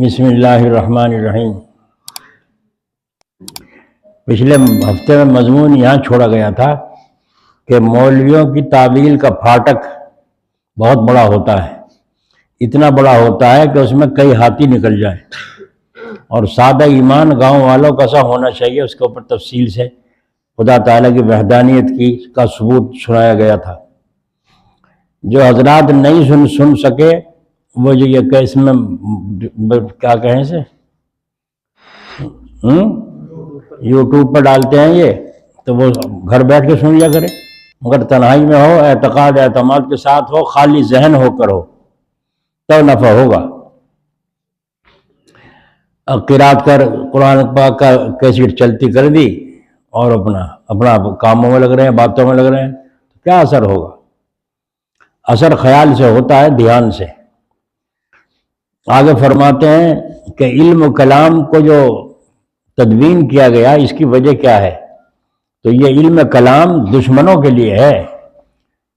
بسم اللہ الرحمن الرحیم۔ پچھلے ہفتے میں مضمون یہاں چھوڑا گیا تھا کہ مولویوں کی تعویل کا پھاٹک بہت بڑا ہوتا ہے، اتنا بڑا ہوتا ہے کہ اس میں کئی ہاتھی نکل جائیں، اور سادہ ایمان گاؤں والوں کا سا ہونا چاہیے۔ اس کے اوپر تفصیل سے خدا تعالیٰ کی وحدانیت کا ثبوت سنایا گیا تھا۔ جو حضرات نہیں سن سکے وہ جو یہ کہ اس میں کیا کہیں سے یوٹیوب پر ڈالتے ہیں یہ، تو وہ گھر بیٹھ کے سن لیا کرے، مگر تنہائی میں ہو، اعتقاد اعتماد کے ساتھ ہو، خالی ذہن ہو کر ہو، تو نفع ہوگا۔ قرات کر قرآن پاک کا کیسٹ چلتی کر دی اور اپنا کاموں میں لگ رہے ہیں، باتوں میں لگ رہے ہیں، تو کیا اثر ہوگا؟ اثر خیال سے ہوتا ہے، دھیان سے۔ آگے فرماتے ہیں کہ علم و کلام کو جو تدوین کیا گیا، اس کی وجہ کیا ہے؟ تو یہ علم کلام دشمنوں کے لیے ہے،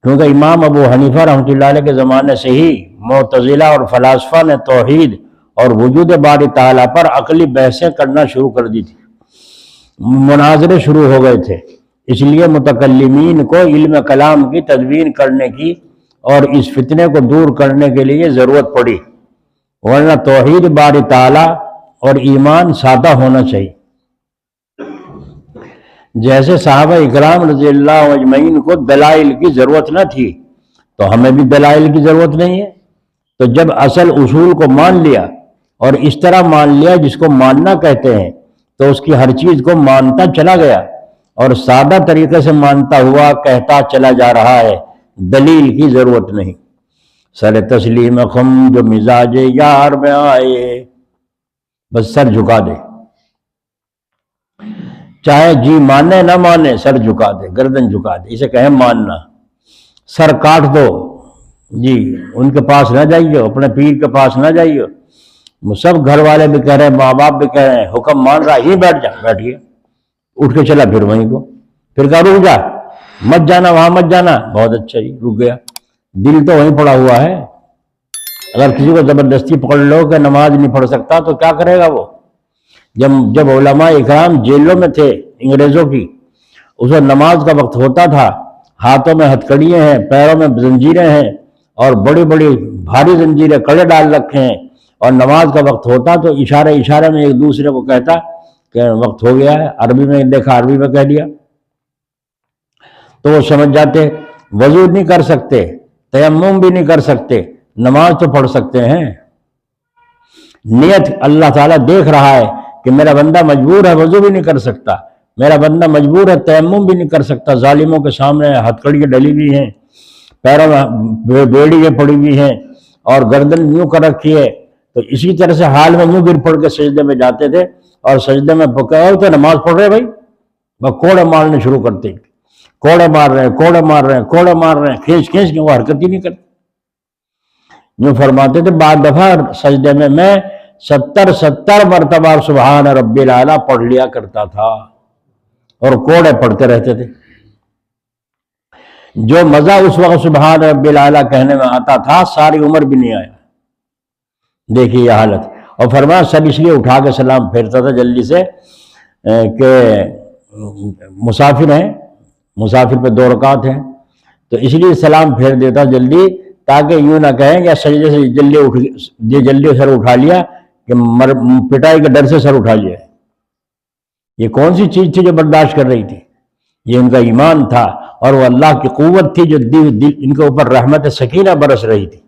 کیونکہ امام ابو حنیفہ رحمۃ اللہ علیہ کے زمانے سے ہی معتزلہ اور فلاسفہ نے توحید اور وجود باری تعالیٰ پر عقلی بحثیں کرنا شروع کر دی تھی، مناظرے شروع ہو گئے تھے۔ اس لیے متکلمین کو علم کلام کی تدوین کرنے کی اور اس فتنے کو دور کرنے کے لیے ضرورت پڑی، ورنہ توحید باری تعالیٰ اور ایمان سادہ ہونا چاہیے۔ جیسے صحابہ اکرام رضی اللہ اجمعین کو دلائل کی ضرورت نہ تھی، تو ہمیں بھی دلائل کی ضرورت نہیں ہے۔ تو جب اصل اصول کو مان لیا اور اس طرح مان لیا جس کو ماننا کہتے ہیں، تو اس کی ہر چیز کو مانتا چلا گیا اور سادہ طریقے سے مانتا ہوا کہتا چلا جا رہا ہے، دلیل کی ضرورت نہیں۔ سر تسلیم خم جو مزاج یار میں آئے، بس سر جھکا دے، چاہے جی مانے نہ مانے، سر جھکا دے، گردن جھکا دے، اسے کہیں ماننا۔ سر کاٹ دو، جی ان کے پاس نہ جائیے، اپنے پیر کے پاس نہ جائیے، سب گھر والے بھی کہہ رہے ہیں، ماں باپ بھی کہہ رہے ہیں، حکم مان رہا ہی بیٹھ جا، بیٹھیے، اٹھ کے چلا پھر وہیں کو، پھر کہا رک جا، مت جانا، وہاں مت جانا، بہت اچھا جی، رک گیا، دل تو وہیں پڑا ہوا ہے۔ اگر کسی کو زبردستی پکڑ لو کہ نماز نہیں پڑھ سکتا تو کیا کرے گا وہ؟ جب علماء اکرام جیلوں میں تھے انگریزوں کی، اس وقت نماز کا وقت ہوتا تھا، ہاتھوں میں ہتھکڑیاں ہیں، پیروں میں زنجیریں ہیں، اور بڑی بڑی بھاری زنجیریں کڑے ڈال رکھے ہیں، اور نماز کا وقت ہوتا تو اشارے میں ایک دوسرے کو کہتا کہ وقت ہو گیا ہے، عربی میں دیکھا، عربی میں کہہ دیا، تو وہ سمجھ جاتے۔ وضو نہیں کر سکتے، تیمم بھی نہیں کر سکتے، نماز تو پڑھ سکتے ہیں۔ نیت اللہ تعالیٰ دیکھ رہا ہے کہ میرا بندہ مجبور ہے، وضو بھی نہیں کر سکتا، میرا بندہ مجبور ہے، تیمم بھی نہیں کر سکتا، ظالموں کے سامنے ہتھکڑیاں ڈلی ہوئی ہیں، پیروں میں بیڑیاں پڑی ہوئی ہیں، اور گردن یوں کر رکھی ہے، تو اسی طرح سے حال میں یوں گر پڑ کے سجدے میں جاتے تھے، اور سجدے میں تو نماز پڑھ رہے بھائی، وہ کوڑے مارنے شروع کرتے، کوڑے مار رہے ہیں، کھینچ کے وہ حرکت ہی نہیں کرتے۔ یوں فرماتے تھے، بعد دفعہ سجدے میں 70 مرتبہ سبحان ربی الاعلیٰ پڑھ لیا کرتا تھا، اور کوڑے پڑھتے رہتے تھے۔ جو مزہ اس وقت سبحان ربی الاعلیٰ کہنے میں آتا تھا، ساری عمر بھی نہیں آیا۔ دیکھیے یہ حالت۔ اور فرمایا سب اس لیے اٹھا کے سلام پھیرتا تھا جلدی سے کہ مسافر ہیں، مسافر پہ 2 رکعت ہیں، تو اس لیے سلام پھیر دیتا جلدی، تاکہ یوں نہ کہیں کہ سجدے سے جلدی سر اٹھا لیا، کہ پٹائی کے ڈر سے سر اٹھا لیا۔ یہ کون سی چیز تھی جو برداشت کر رہی تھی؟ یہ ان کا ایمان تھا، اور وہ اللہ کی قوت تھی جو دل ان کے اوپر رحمت سکینہ برس رہی تھی،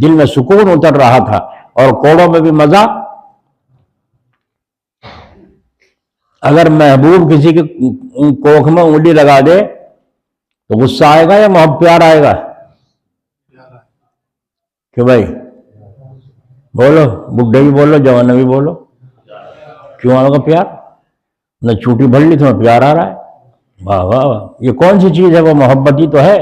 دل میں سکون اتر رہا تھا، اور کوڑوں میں بھی مزہ۔ اگر محبوب کسی کی کوکھ میں انگلی لگا دے تو غصہ آئے گا یا محبت پیار آئے گا؟ کہ بھائی بولو، بڈھے بھی بولو، جوان بھی بولو، کیوں آئے گا پیار؟ نہ چوٹی بھر لی تمہیں پیار آ رہا ہے؟ واہ واہ واہ، یہ کون سی چیز ہے؟ وہ محبت ہی تو ہے۔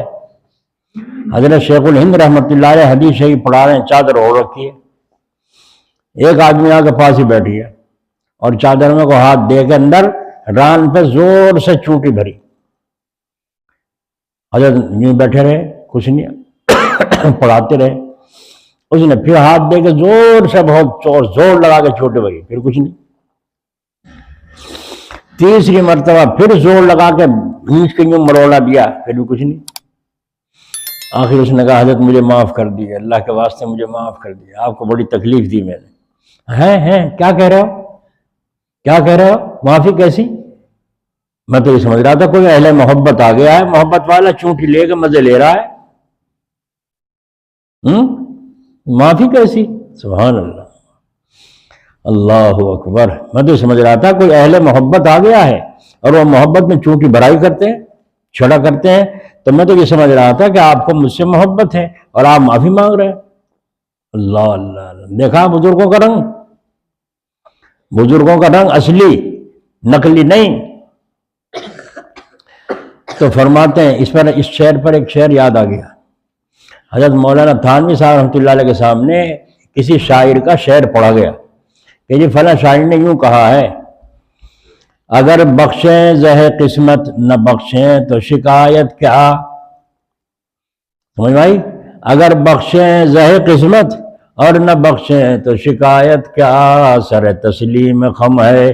حضرت شیخ الہند رحمۃ اللہ علیہ حدیث شریف پڑھا رہے ہیں، چادر اوڑھ رکھی ہے، ایک آدمی آ کے پاس ہی بیٹھی ہے، اور چادر میں کو ہاتھ دے کے اندر ران پہ زور سے چوٹی بھری۔ حضرت یوں بیٹھے رہے، کچھ نہیں، پڑھاتے رہے۔ اس نے پھر ہاتھ دے کے زور سے بہت زور لگا کے چھوٹے بھائی، پھر کچھ نہیں۔ تیسری مرتبہ پھر زور لگا کے کھینچ کے یوں مروڑا دیا، پھر بھی کچھ نہیں۔ آخر اس نے کہا حضرت مجھے معاف کر دیجیے، اللہ کے واسطے مجھے معاف کر دیجیے، آپ کو بڑی تکلیف دی میں نے۔ ہیں کیا کہہ رہے ہو، کیا کہہ رہے ہو، معافی کیسی؟ میں تو یہ سمجھ رہا تھا کوئی اہل محبت آ گیا ہے، محبت والا چونٹی لے کے مزے لے رہا ہے، معافی کیسی؟ سبحان اللہ، اللہ اکبر۔ میں تو سمجھ رہا تھا کوئی اہل محبت آ گیا ہے اور وہ محبت میں چونٹی بھرائی کرتے ہیں، چھڑا کرتے ہیں، تو میں تو یہ سمجھ رہا تھا کہ آپ کو مجھ سے محبت ہے اور آپ معافی مانگ رہے ہیں۔ اللہ اللہ اللہ، دیکھا بزرگوں کا رنگ، بزرگوں کا رنگ اصلی، نقلی نہیں۔ تو فرماتے ہیں اس پر، اس شعر پر ایک شعر یاد آ گیا، حضرت مولانا تھانوی صاحب رحمۃ اللہ علیہ کے سامنے کسی شاعر کا شعر پڑھا گیا کہ یہ فلاں شاعر نے یوں کہا ہے، اگر بخشیں زہ قسمت نہ بخشیں تو شکایت کیا، سمجھ بھائی، اگر بخشیں زہ قسمت اور نہ بخشیں تو شکایت کیا، سر تسلیم خم ہے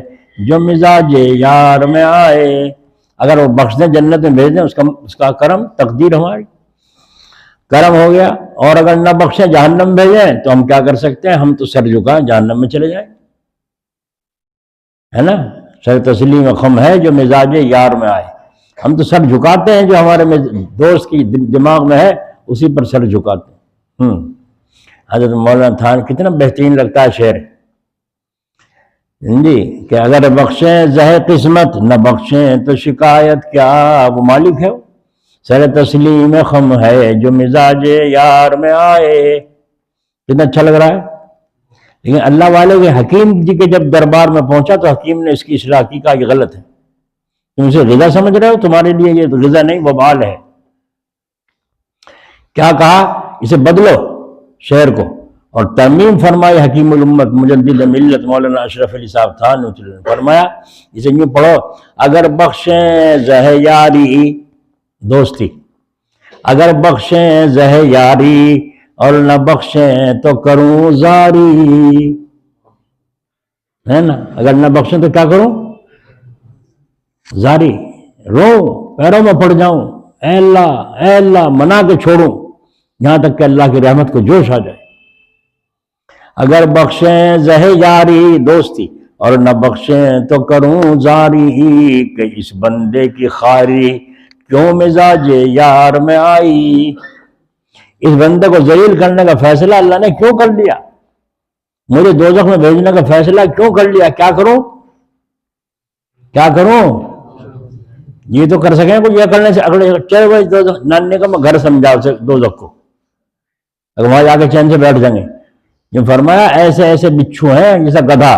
جو مزاج یار میں آئے، اگر وہ بخش دیں جنت میں بھیج دیں اس کا کرم، تقدیر ہماری، کرم ہو گیا، اور اگر نہ بخشیں جہنم بھیجیں تو ہم کیا کر سکتے ہیں، ہم تو سر جھکائیں جہنم میں چلے جائیں، ہے نا، سر تسلیم خم ہے جو مزاج یار میں آئے، ہم تو سر جھکاتے ہیں جو ہمارے دوست کی دماغ میں ہے اسی پر سر جھکاتے ہیں۔ حضرت مولانا تھان کتنا بہترین لگتا ہے شعر جی، کہ اگر بخشیں زہ قسمت نہ بخشیں تو شکایت کیا، وہ مالک ہے، سر تسلیم خم ہے جو مزاج یار میں آئے، کتنا اچھا لگ رہا ہے۔ لیکن اللہ والے کے حکیم جی کے جب دربار میں پہنچا تو حکیم نے اس کی اصلاح کی، کہا یہ غلط ہے، تم اسے غذا سمجھ رہے ہو، تمہارے لیے یہ تو غذا نہیں وبال ہے۔ کیا کہا، اسے بدلو شعر کو، اور ترمیم فرمائی حکیم الامت مجدد ملت مولانا اشرف علی صاحب تھان نے فرمایا، اسے یوں پڑھو، اگر بخشیں زہ یاری، دوستی، اگر بخشیں زہ یاری اور نہ بخشیں تو کروں زاری، ہے نا، اگر نہ بخشیں تو کیا کروں، زاری، رو پیروں میں پڑ جاؤں، اے اللہ منا کے چھوڑوں یہاں تک کہ اللہ کی رحمت کو جوش آ جائے۔ اگر بخشیں زہ یاری، دوستی، اور نہ بخشیں تو کروں زاری، کہ اس بندے کی خاری کیوں مزاج یار میں آئی، اس بندے کو ذلیل کرنے کا فیصلہ اللہ نے کیوں کر لیا، مجھے دوزخ میں بھیجنے کا فیصلہ کیوں کر لیا، کیا کروں، کیا کروں، یہ تو کر سکیں کچھ، یہ کرنے سے اگلے چلے بھائی دوزخ، نانے کا میں گھر سمجھا اسے دوزخ کو، اگر وہاں جا کے چین سے بیٹھ جائیں گے۔ یہ فرمایا ایسے ایسے بچھو ہیں، جیسا گدھا،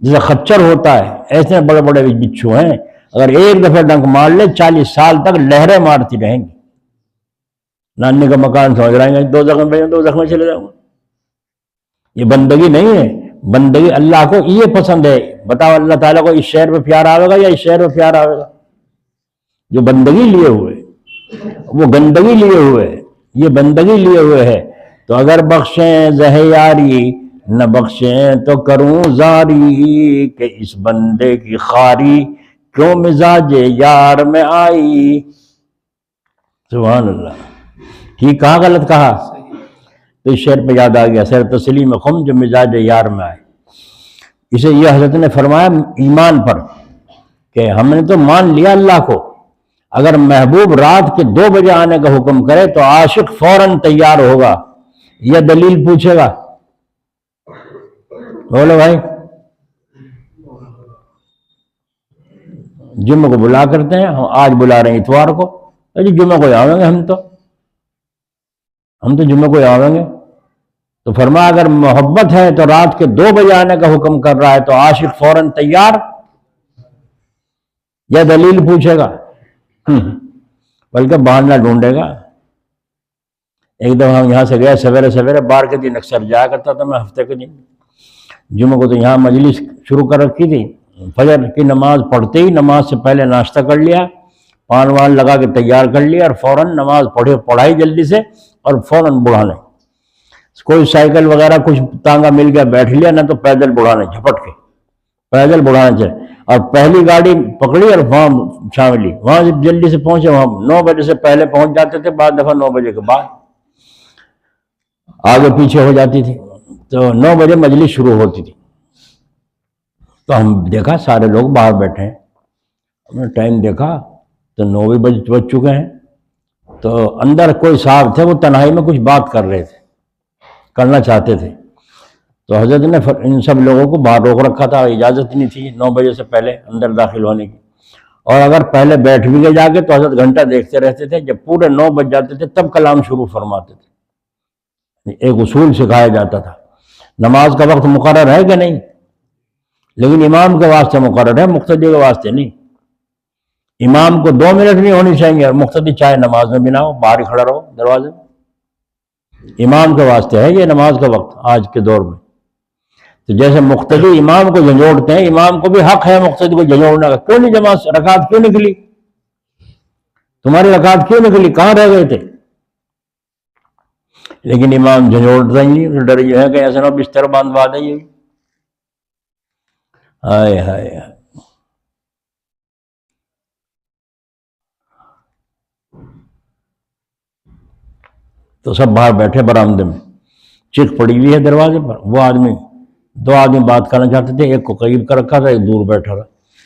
جیسا خچر ہوتا ہے، ایسے بڑے بڑے بچھو ہیں، اگر ایک دفعہ ڈنک مار لے 40 سال تک لہریں مارتی رہیں گی، نانی کا مکان سمجھ رہیں گے، دوزخ میں بھیجیں دوزخ میں چلے جاؤں گا۔ یہ بندگی نہیں ہے، بندگی اللہ کو یہ پسند ہے، بتاؤ اللہ تعالیٰ کو اس شہر پہ پیار آئے گا یا اس شہر پہ پیار آئے گا؟ جو بندگی لیے ہوئے، وہ گندگی لیے ہوئے، یہ بندگی لیے ہوئے ہے۔ تو اگر بخشیں زہ یاری نہ بخشیں تو کروں زاری، کہ اس بندے کی خاری کیوں مزاج یار میں آئی، سبحان اللہ، ٹھیک کہا غلط کہا؟ تو اس شعر پہ یاد آ گیا، سر تسلیم خم جو مزاج یار میں آئے، اسے یہ حضرت نے فرمایا ایمان پر کہ ہم نے تو مان لیا اللہ کو، اگر محبوب رات کے 2 بجے آنے کا حکم کرے تو عاشق فوراً تیار ہوگا، یا دلیل پوچھے گا، بولو بھائی، جمعہ کو بلا کرتے ہیں، ہم آج بلا رہے ہیں اتوار کو، جی جمعہ کو آویں گے، ہم تو جمعہ کو آویں گے۔ تو فرمایا اگر محبت ہے تو رات کے 2 بجے آنے کا حکم کر رہا ہے تو عاشق فوراً تیار، یا دلیل پوچھے گا، بلکہ بہانہ ڈھونڈے گا۔ ایک دفعہ ہم یہاں سے گئے سویرے سویرے، بار کے دن اکثر جایا کرتا تھا میں ہفتے کے دن، جمعہ کو تو یہاں مجلس شروع کر رکھی تھی، فجر کی نماز پڑھتے ہی نماز سے پہلے ناشتہ کر لیا، پان وان لگا کے تیار کر لیا، اور فوراً نماز پڑھائی جلدی سے اور فوراً بڑھانے۔ کوئی سائیکل وغیرہ کچھ تانگا مل گیا بیٹھ لیا، نہ تو پیدل بڑھانے جھپٹ کے پیدل بڑھانا چاہے، اور پہلی گاڑی پکڑی اور وہاں شامل لی، وہاں سے جلدی سے پہنچے، وہاں 9 بجے سے پہلے پہنچ جاتے تھے، بعض دفعہ 9 بجے کے بعد آگے پیچھے ہو جاتی تھی، تو 9 بجے مجلس شروع ہوتی تھی۔ تو ہم دیکھا سارے لوگ باہر بیٹھے ہیں، ہم نے ٹائم دیکھا تو 9 بھی بج چکے ہیں، تو اندر کوئی صاحب تھے، وہ تنہائی میں کچھ بات کر رہے تھے، کرنا چاہتے تھے، تو حضرت نے ان سب لوگوں کو باہر روک رکھا تھا، اجازت نہیں تھی 9 بجے سے پہلے اندر داخل ہونے کی، اور اگر پہلے بیٹھ بھی گئے جا کے تو حضرت گھنٹہ دیکھتے رہتے تھے، جب پورے 9 بج جاتے تھے تب کلام شروع فرماتے تھے۔ ایک اصول سکھایا جاتا تھا، نماز کا وقت مقرر ہے کہ نہیں، لیکن امام کے واسطے مقرر ہے، مقتدی کے واسطے نہیں۔ امام کو 2 منٹ نہیں ہونی چاہیے، اور مقتدی چاہے نماز میں بھی نہ ہو، باہر ہی کھڑا رہو دروازے میں۔ امام کے واسطے ہے یہ نماز کا وقت آج کے دور میں۔ تو جیسے مقتدی امام کو جھنجھوڑتے ہیں، امام کو بھی حق ہے مقتدی کو جھنجھوڑنے کا۔ کیوں نہیں جماعت رکعت کیوں نکلی؟ تمہاری رکعت کیوں نکلی؟ کہاں رہ گئے تھے؟ لیکن امام جھنجھوڑتا ہی نہیں، ڈر یہ ہے کہ ایسا نہ بستر باندھوا دے یہ۔ ہائے ہائے، تو سب باہر بیٹھے برآمدے میں، چیخ پڑی ہوئی ہے دروازے پر۔ وہ آدمی 2 آدمی بات کرنا چاہتے تھے، ایک کو قریب کر رکھا تھا، ایک دور بیٹھا تھا،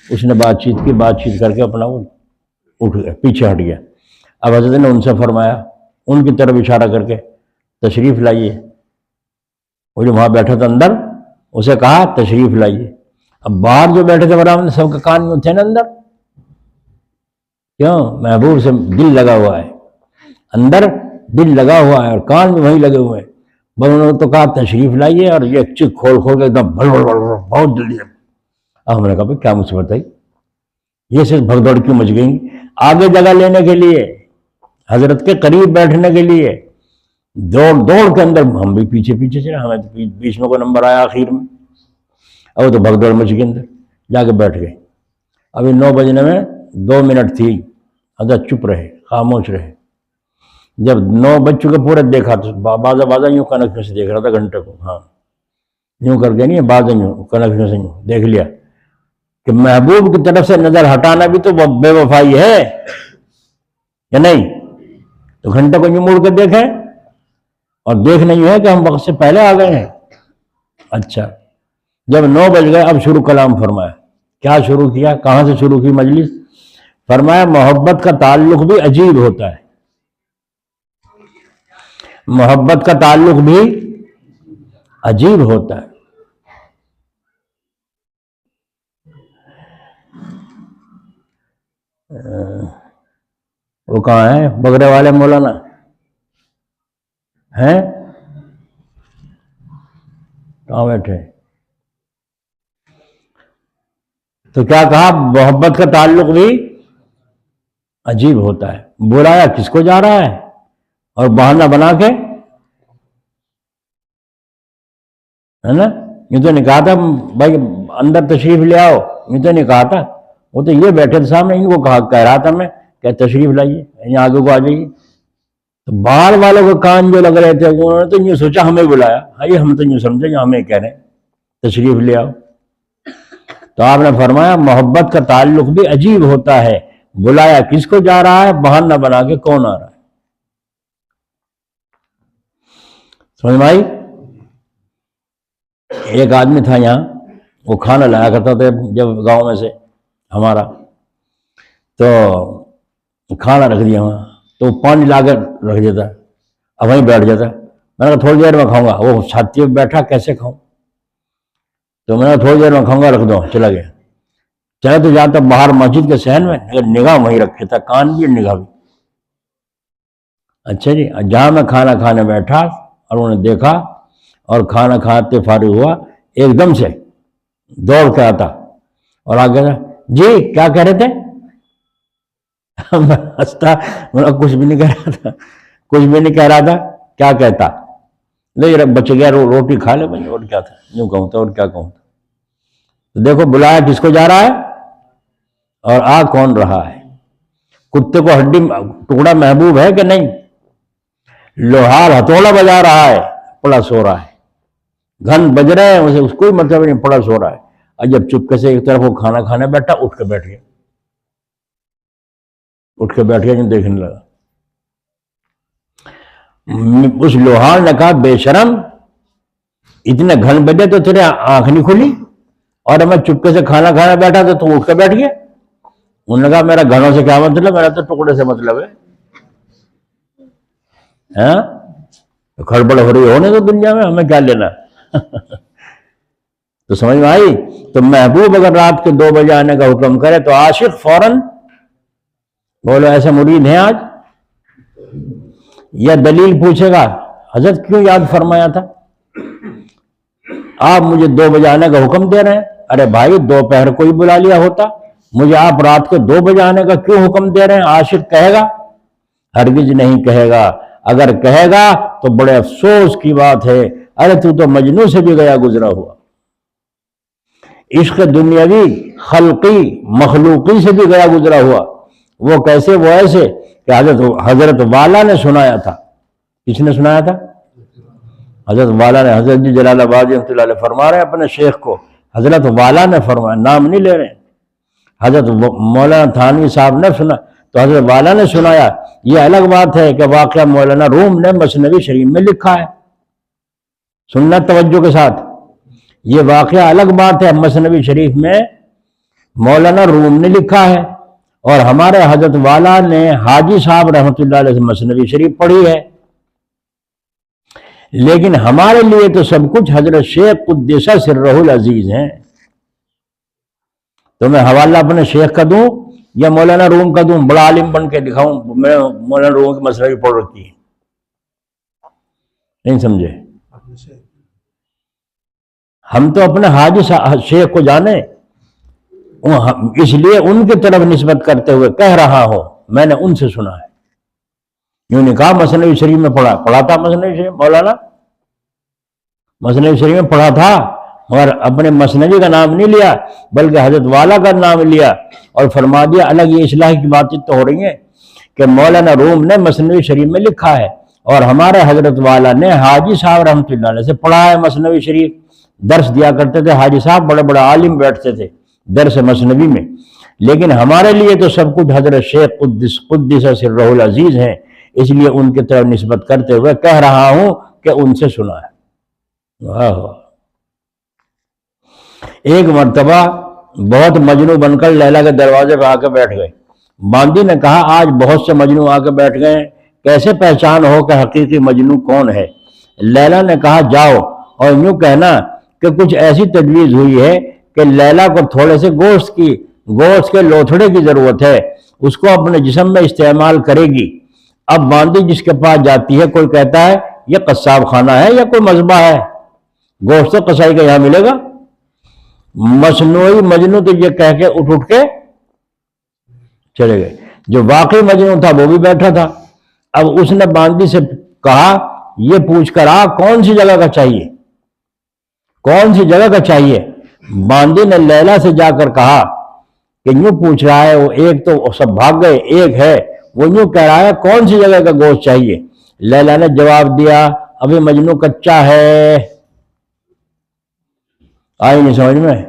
اس نے بات چیت کر کے اپنا وہ اٹھ گیا، پیچھے ہٹ گیا۔ اب حضرت نے ان سے فرمایا، ان کی طرف اشارہ کر کے، تشریف لائیے۔ وہ جو وہاں بیٹھا تھا اندر، اسے کہا تشریف لائیے۔ اب باہر جو بیٹھے تھے برآمدے سب کے کان میں تھے نا اندر، کیوں؟ محبوب سے دل لگا ہوا ہے، اندر دل لگا ہوا ہے اور کان میں وہیں لگے ہوئے ہیں۔ بس انہوں نے تو کہا تشریف لائیے، اور یہ چیخ کھول کے ایک دم بھڑ بھڑ بھڑ بھڑ بہت جلدی ہے۔ اب ہم نے کہا کیا مصیبت ہے، یہ صرف بھگ دوڑ کیوں مچ گئی؟ آگے جگہ لینے کے لیے، حضرت کے قریب بیٹھنے کے لیے دوڑ کے اندر، ہم بھی پیچھے چلے، ہمیں تو بیچ میں کوئی نمبر آیا آخر میں، اب وہ تو بھگ دوڑ مچ گئی، اندر جا کے بیٹھ گئے۔ ابھی 9 بجنے میں 2 منٹ تھی، حضرت چپ رہے، خاموش رہے۔ جب 9 بج چکے پورے، دیکھا تو بازا یوں کنکشن سے دیکھ رہا تھا گھنٹے کو، ہاں یوں کر کے نہیں، بازا یوں کنکشن سے یوں دیکھ لیا کہ محبوب کی طرف سے نظر ہٹانا بھی تو بے وفائی ہے یا نہیں؟ تو گھنٹے کو یوں مڑ کے دیکھیں، اور دیکھنا یوں ہے کہ ہم وقت سے پہلے آ گئے ہیں۔ اچھا، جب 9 بج گئے اب شروع کلام فرمایا۔ کیا شروع کیا؟ کہاں سے شروع کی مجلس؟ فرمایا محبت کا تعلق بھی عجیب ہوتا ہے، محبت کا تعلق بھی عجیب ہوتا ہے۔ وہ کہاں ہیں بگرے والے مولانا ہیں؟ کہاں بیٹھے؟ تو کیا کہا؟ محبت کا تعلق بھی عجیب ہوتا ہے۔ بلایا کس کو جا رہا ہے، اور بہانہ بنا کے، ہے نا؟ یہ تو نہیں کہا تھا بھائی اندر تشریف لے آؤ، یہ تو نہیں کہا تھا، وہ تو یہ بیٹھے تھے سامنے، ان کو کہہ رہا تھا میں کہ تشریف لائیے، یہاں آگے کو آ جائیے۔ تو باہر والوں کے کان جو لگ رہے تھے، انہوں نے تو یوں سوچا ہمیں بلایا، ہائی ہم تو یوں سمجھے ہمیں کہہ رہے ہیں تشریف لے آؤ۔ تو آپ نے فرمایا محبت کا تعلق بھی عجیب ہوتا ہے، بلایا کس کو جا رہا ہے، بہانہ بنا کے کون آ رہا ہے۔ سمجھ میں آئی؟ ایک آدمی تھا یہاں، وہ کھانا لایا کرتا تھا جب گاؤں میں سے ہمارا، تو کھانا رکھ دیا وہاں، تو پانی لا کر رکھ دیتا، اب وہیں بیٹھ جاتا۔ میں نے کہا تھوڑی دیر میں کھاؤں گا، وہ چھاتی پہ بیٹھا کیسے کھاؤں، تو میں نے کہا تھوڑی دیر میں کھاؤں گا، رکھ دو، چلا گیا۔ چلے تو جاتا باہر مسجد کے صحن میں، نگاہ وہیں رکھے تھا، کان بھی نگاہ بھی۔ اچھا جی، جہاں میں کھانا کھانے بیٹھا اور انہوں نے دیکھا اور کھانا کھاتے فارغ ہوا، ایک دم سے دوڑ کے آتا اور آگے جی کیا کہہ رہے تھے؟ میں ہنستا، کچھ بھی نہیں کہہ رہا تھا، کچھ بھی نہیں کہہ رہا تھا، کیا کہتا؟ نہیں بچ گیا، روٹی کھا لے بھائی، اور کیا تھا، یوں کہوں تھا اور کیا کہوں تھا۔ تو دیکھو بلایا کس کو جا رہا ہے اور آ کون رہا ہے۔ کتے کو ہڈی ٹکڑا محبوب ہے کہ نہیں؟ لوہار ہتھوڑا بجا رہا ہے، پڑا سو رہا ہے، گھن بج رہے ہیں، اسے اس کوئی مطلب نہیں، پڑا سو رہا ہے. اور جب چپکے سے ایک طرف وہ کھانا کھانے بیٹھا، اٹھ کے بیٹھ گیا، جو دیکھنے لگا. اس لوہار نے کہا بے شرم، اتنے گھن بجے تو تیرے آنکھ نہیں کھلی، اور میں چپکے سے کھانا کھانا بیٹھا تو اٹھ کے بیٹھ گیا. انہوں نے کہا میرا گھنوں سے کیا مطلب، میرا تو ٹکڑے سے مطلب ہے. کھڑبڑ ہو رہی ہونے تو دنیا میں، ہمیں کیا لینا. تو سمجھ میں آئی. تو محبوب اگر رات کے 2 بجے آنے کا حکم کرے تو عاشق فوراً بولو ایسے مرید ہیں آج. یا دلیل پوچھے گا حضرت کیوں یاد فرمایا تھا، آپ مجھے 2 بجے آنے کا حکم دے رہے ہیں. ارے بھائی دوپہر کو ہی بلا لیا ہوتا، مجھے آپ رات کو 2 بجے آنے کا کیوں حکم دے رہے ہیں. عاشق کہے گا؟ ہرگز نہیں کہے گا. اگر کہے گا تو بڑے افسوس کی بات ہے، ارے تو مجنوں سے بھی گیا گزرا ہوا. عشق دنیاوی خلقی مخلوقی سے بھی گیا گزرا ہوا. وہ کیسے؟ وہ ایسے کہ حضرت والا نے سنایا تھا. کس نے سنایا تھا؟ حضرت والا نے. حضرت جی جلال آبادی رحمۃ اللہ علیہ فرما رہے ہیں اپنے شیخ کو حضرت والا نے فرمایا، نام نہیں لے رہے ہیں. حضرت مولانا تھانوی صاحب نے سنا تو حضرت والا نے سنایا. یہ الگ بات ہے کہ واقعہ مولانا روم نے مثنوی شریف میں لکھا ہے. سننا توجہ کے ساتھ، یہ واقعہ الگ بات ہے، مثنوی شریف میں مولانا روم نے لکھا ہے، اور ہمارے حضرت والا نے حاجی صاحب رحمۃ اللہ علیہ سے مثنوی شریف پڑھی ہے. لیکن ہمارے لیے تو سب کچھ حضرت شیخ قدس سرہ العزیز ہیں. تو میں حوالہ اپنے شیخ کا دوں یا مولانا روم کا دوں؟ بڑا عالم بن کے دکھاؤں میں مولانا روم کی مثنوی پڑھ رکھی ہے؟ نہیں سمجھے؟ ہم تو اپنے حاجی شیخ کو جانے، اس لیے ان کی طرف نسبت کرتے ہوئے کہہ رہا ہوں میں نے ان سے سنا ہے. یوں نے کہا مثنوی شریف میں پڑھا تھا، مثنوی شریف مولانا مثنوی شریف میں پڑھا تھا، مگر اپنے مثنوی کا نام نہیں لیا بلکہ حضرت والا کا نام لیا اور فرما دیا. الگ یہ اصلاح کی باتیں تو ہو رہی ہیں کہ مولانا روم نے مثنوی شریف میں لکھا ہے اور ہمارے حضرت والا نے حاجی صاحب رحمۃ اللہ علیہ سے پڑھا ہے مثنوی شریف. درس دیا کرتے تھے حاجی صاحب، بڑے بڑے عالم بیٹھتے تھے درس مثنوی میں. لیکن ہمارے لیے تو سب کچھ حضرت شیخ قدس سرہ العزیز ہیں، اس لیے ان کی طرف نسبت کرتے ہوئے کہہ رہا ہوں کہ ان سے سنا ہے. ایک مرتبہ بہت مجنوں بن کر لیلا کے دروازے پہ آ کے بیٹھ گئے. باندی نے کہا آج بہت سے مجنوں آ کے بیٹھ گئے، کیسے پہچان ہو کہ حقیقی مجنوں کون ہے؟ لیلا نے کہا جاؤ اور یوں کہنا کہ کچھ ایسی تجویز ہوئی ہے کہ لیلا کو تھوڑے سے گوشت کے لوتھڑے کی ضرورت ہے، اس کو اپنے جسم میں استعمال کرے گی. اب باندی جس کے پاس جاتی ہے کوئی کہتا ہے یہ قصاب خانہ ہے یا کوئی مذبح ہے، گوشت تو قصائی کا یہاں ملے گا. مصنوعی مجنوں تو یہ کہہ کے اٹھ کے چلے گئے. جو واقعی مجنوں تھا وہ بھی بیٹھا تھا. اب اس نے باندی سے کہا یہ پوچھ کر کون سی جگہ کا چاہیے، کون سی جگہ کا چاہیے؟ باندی نے لیلا سے جا کر کہا کہ یوں پوچھ رہا ہے، وہ ایک تو سب بھاگ گئے، ایک ہے وہ یوں کہہ رہا ہے کون سی جگہ کا گوشت چاہیے. لیلا نے جواب دیا ابھی مجنوں کچا ہے. آئی نہیں سمجھ میں؟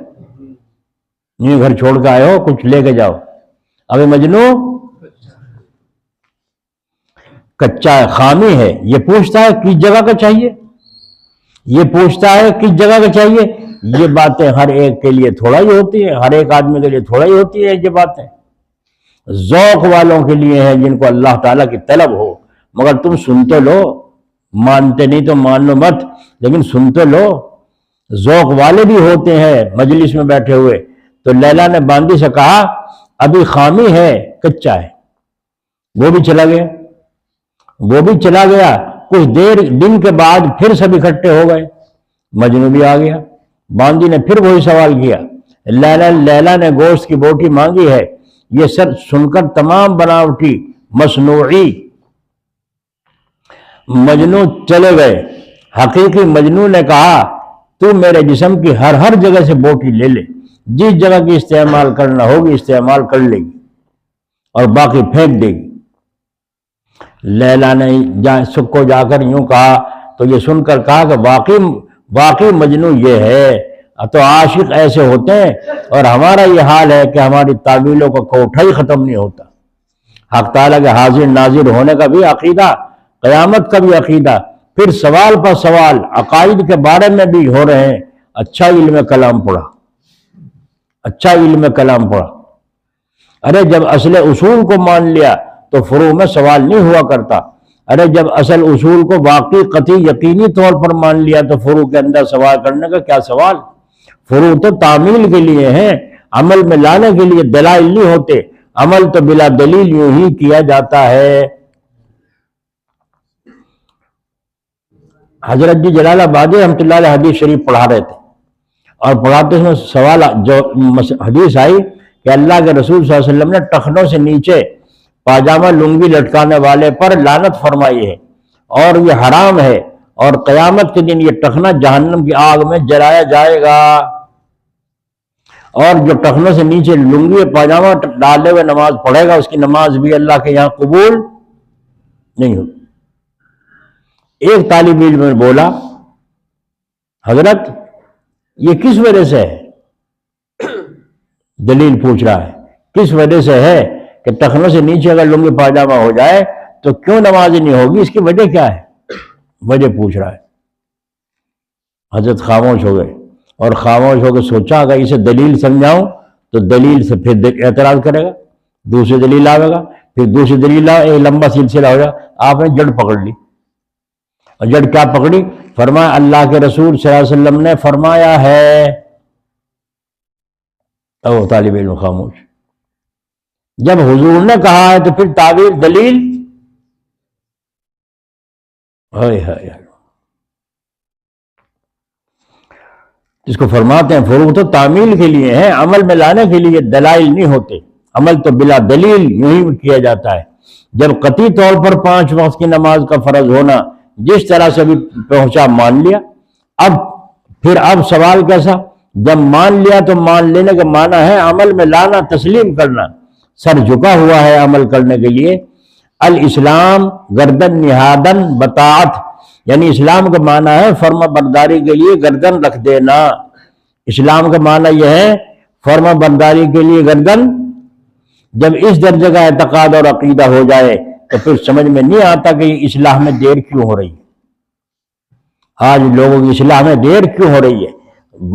نہیں گھر چھوڑ کے آئے ہو، کچھ لے کے جاؤ. ابھی مجنوں کچا ہے، خامی ہے. یہ پوچھتا ہے کس جگہ کا چاہیے، یہ پوچھتا ہے کس جگہ کا چاہیے. یہ باتیں ہر ایک کے لیے تھوڑا ہی ہوتی ہیں، ہر ایک آدمی کے لیے تھوڑا ہی ہوتی ہے. یہ باتیں ذوق والوں کے لیے ہیں جن کو اللہ تعالیٰ کی طلب ہو. مگر تم سن تو لو، مانتے نہیں تو مان لو مت، لیکن سن تو لو. ذوق والے بھی ہوتے ہیں مجلس میں بیٹھے ہوئے. تو لیلا نے باندی سے کہا ابھی خامی ہے، کچا ہے. وہ بھی چلا گیا. کچھ دن کے بعد پھر سب اکٹھے ہو گئے، مجنوں بھی آ گیا. باندی نے پھر وہی سوال کیا. لیلا نے گوشت کی بوٹی مانگی ہے. یہ سب سن کر تمام بناوٹی مصنوعی مجنوں چلے گئے. حقیقی مجنوں نے کہا تو میرے جسم کی ہر جگہ سے بوٹی لے لے، جس جگہ کی استعمال کرنا ہوگی استعمال کر لے گی اور باقی پھینک دے گی. لیلا نے سب کو جا کر یوں کہا تو یہ سن کر کہا کہ واقعی مجنون یہ ہے، تو عاشق ایسے ہوتے ہیں، اور ہمارا یہ حال ہے کہ ہماری تعویلوں کا کوٹھا ہی ختم نہیں ہوتا۔ حق تعالیٰ کے حاضر ناظر ہونے کا بھی عقیدہ، قیامت کا بھی عقیدہ، پھر سوال پر سوال عقائد کے بارے میں بھی ہو رہے ہیں۔ اچھا علم کلام پڑھا، اچھا علم کلام پڑھا۔ ارے جب اصل اصول کو مان لیا تو فروع میں سوال نہیں ہوا کرتا۔ ارے جب اصل اصول کو واقعی قطعی یقینی طور پر مان لیا تو فروع کے اندر سوال کرنے کا کیا سوال؟ فروع تو تعمیل کے لیے ہیں، عمل میں لانے کے لیے دلائل نہیں ہوتے۔ عمل تو بلا دلیل یوں ہی کیا جاتا ہے۔ حضرت جی جلال آبادی رحمۃ اللہ علیہ حدیث شریف پڑھا رہے تھے، اور پڑھاتے اس میں سوال جو حدیث آئی کہ اللہ کے رسول صلی اللہ علیہ وسلم نے ٹخنوں سے نیچے پاجامہ لنگی لٹکانے والے پر لعنت فرمائی ہے، اور یہ حرام ہے، اور قیامت کے دن یہ ٹخنا جہنم کی آگ میں جلایا جائے گا، اور جو ٹخنوں سے نیچے لنگی پاجامہ ڈالے ہوئے نماز پڑھے گا اس کی نماز بھی اللہ کے یہاں قبول نہیں ہوگی۔ ایک طالب علم نے بولا، حضرت یہ کس وجہ سے ہے؟ دلیل پوچھ رہا ہے کس وجہ سے ہے کہ ٹخنوں سے نیچے اگر لنگی پاجامہ ہو جائے تو کیوں نماز نہیں ہوگی؟ اس کی وجہ کیا ہے؟ وجہ پوچھ رہا ہے۔ حضرت خاموش ہو گئے، اور خاموش ہو کے سوچا اگر اسے دلیل سمجھاؤں تو دلیل سے پھر اعتراض کرے گا، دوسری دلیل آئے گا، پھر دوسری دلیل آئے، ایک لمبا سلسلہ ہو جائے۔ آپ نے جڑ پکڑ لی، اور جڑ کیا پکڑی؟ فرمایا اللہ کے رسول صلی اللہ علیہ وسلم نے فرمایا ہے۔ او طالب علم خاموش، جب حضور نے کہا ہے تو پھر تعویل دلیل؟ جس کو فرماتے ہیں فروع تو تعمیل کے لیے ہیں، عمل میں لانے کے لیے دلائل نہیں ہوتے۔ عمل تو بلا دلیل یوں ہی کیا جاتا ہے۔ جب قطعی طور پر 5 وقت کی نماز کا فرض ہونا جس طرح سے بھی پہنچا مان لیا، اب سوال کیسا؟ جب مان لیا تو مان لینے کا معنی ہے عمل میں لانا، تسلیم کرنا، سر جھکا ہوا ہے عمل کرنے کے لیے۔ الاسلام گردن نہادن بطاعت، یعنی اسلام کا معنی ہے فرما برداری کے لیے گردن رکھ دینا۔ اسلام کا معنی یہ ہے فرما برداری کے لیے گردن۔ جب اس درجے کا اعتقاد اور عقیدہ ہو جائے تو پھر سمجھ میں نہیں آتا کہ یہ اصلاح میں دیر کیوں ہو رہی ہے۔ آج لوگوں کی اصلاح میں دیر کیوں ہو رہی ہے؟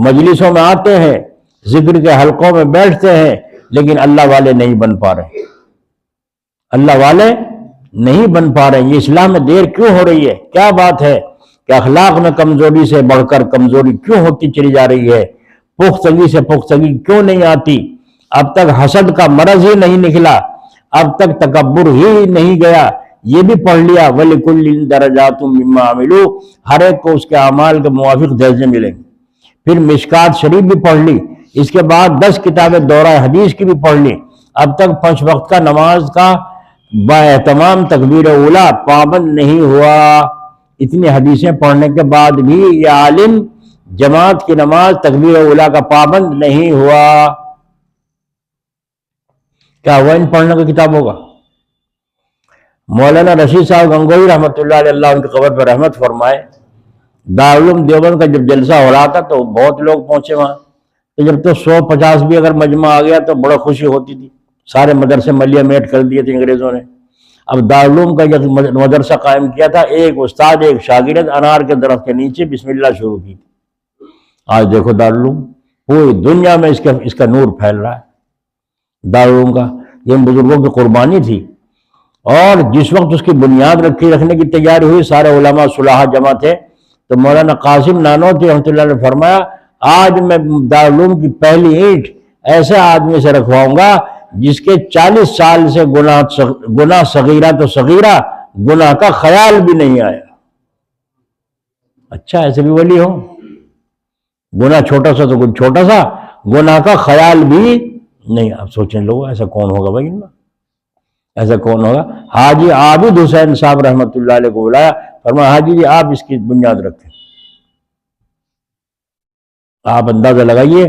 مجلسوں میں آتے ہیں، ذکر کے حلقوں میں بیٹھتے ہیں، لیکن اللہ والے نہیں بن پا رہے، اللہ والے نہیں بن پا رہے۔ یہ اصلاح میں دیر کیوں ہو رہی ہے؟ کیا بات ہے کہ اخلاق میں کمزوری سے بڑھ کر کمزوری کیوں ہوتی چلی جا رہی ہے؟ پختگی سے پختگی کیوں نہیں آتی؟ اب تک حسد کا مرض ہی نہیں نکلا، اب تک تکبر ہی نہیں گیا۔ یہ بھی پڑھ لیا وَلِكُلٍّ دَرَجَاتٌ مِّمَّا عَمِلُوا، ہر ایک کو اس کے اعمال کے موافق درجے ملیں گے۔ پھر مشکات شریف بھی پڑھ لی، اس کے بعد 10 کتابیں دورہ حدیث کی بھی پڑھ لی۔ اب تک 5 وقت کا نماز کا با اہتمام تکبیر اولیٰ پابند نہیں ہوا۔ اتنی حدیثیں پڑھنے کے بعد بھی یہ عالم جماعت کی نماز تکبیر اولیٰ کا پابند نہیں ہوا۔ کیا ہوا ان پڑھنے کی کتابوں کا؟ مولانا رشید صاحب گنگوہی رحمۃ اللہ علیہ، اللہ ان کی قبر پر رحمت فرمائے، دارالعلوم دیوبند کا جب جلسہ ہو رہا تھا تو بہت لوگ پہنچے وہاں، تو جب تو 150 بھی اگر مجمع آ گیا تو بڑا خوشی ہوتی تھی۔ سارے مدرسے ملیہ میٹ کر دیے تھے انگریزوں نے۔ اب دارالعلوم کا جب مدرسہ قائم کیا تھا، ایک استاد ایک شاگرد انار کے درخت کے نیچے بسم اللہ شروع کی تھی۔ آج دیکھو دارالعلوم پوری دنیا میں اس کا نور پھیل رہا ہے۔ دارالعلوم کا یہ بزرگوں کی قربانی تھی، اور جس وقت اس کی بنیاد رکھنے کی تیاری ہوئی، سارے علماء صلاح جمع تھے، تو مولانا قاسم نانوتوی رحمۃ اللہ نے فرمایا آج میں دارالعلوم کی پہلی اینٹ ایسے آدمی سے رکھواؤں گا جس کے 40 سال سے گناہ صغیرہ تو صغیرہ، گناہ کا خیال بھی نہیں آیا۔ اچھا ایسے بھی ولی ہو، گناہ چھوٹا سا تو کچھ چھوٹا سا، گناہ کا خیال بھی نہیں۔ آپ سوچیں لوگ ایسا کون ہوگا بھائی ان میں؟ ایسا کون ہوگا؟ حاجی عابد حسین صاحب رحمۃ اللہ علیہ کو بلایا، فرمایا حاجی جی آپ اس کی بنیاد رکھیں۔ آپ اندازہ لگائیے۔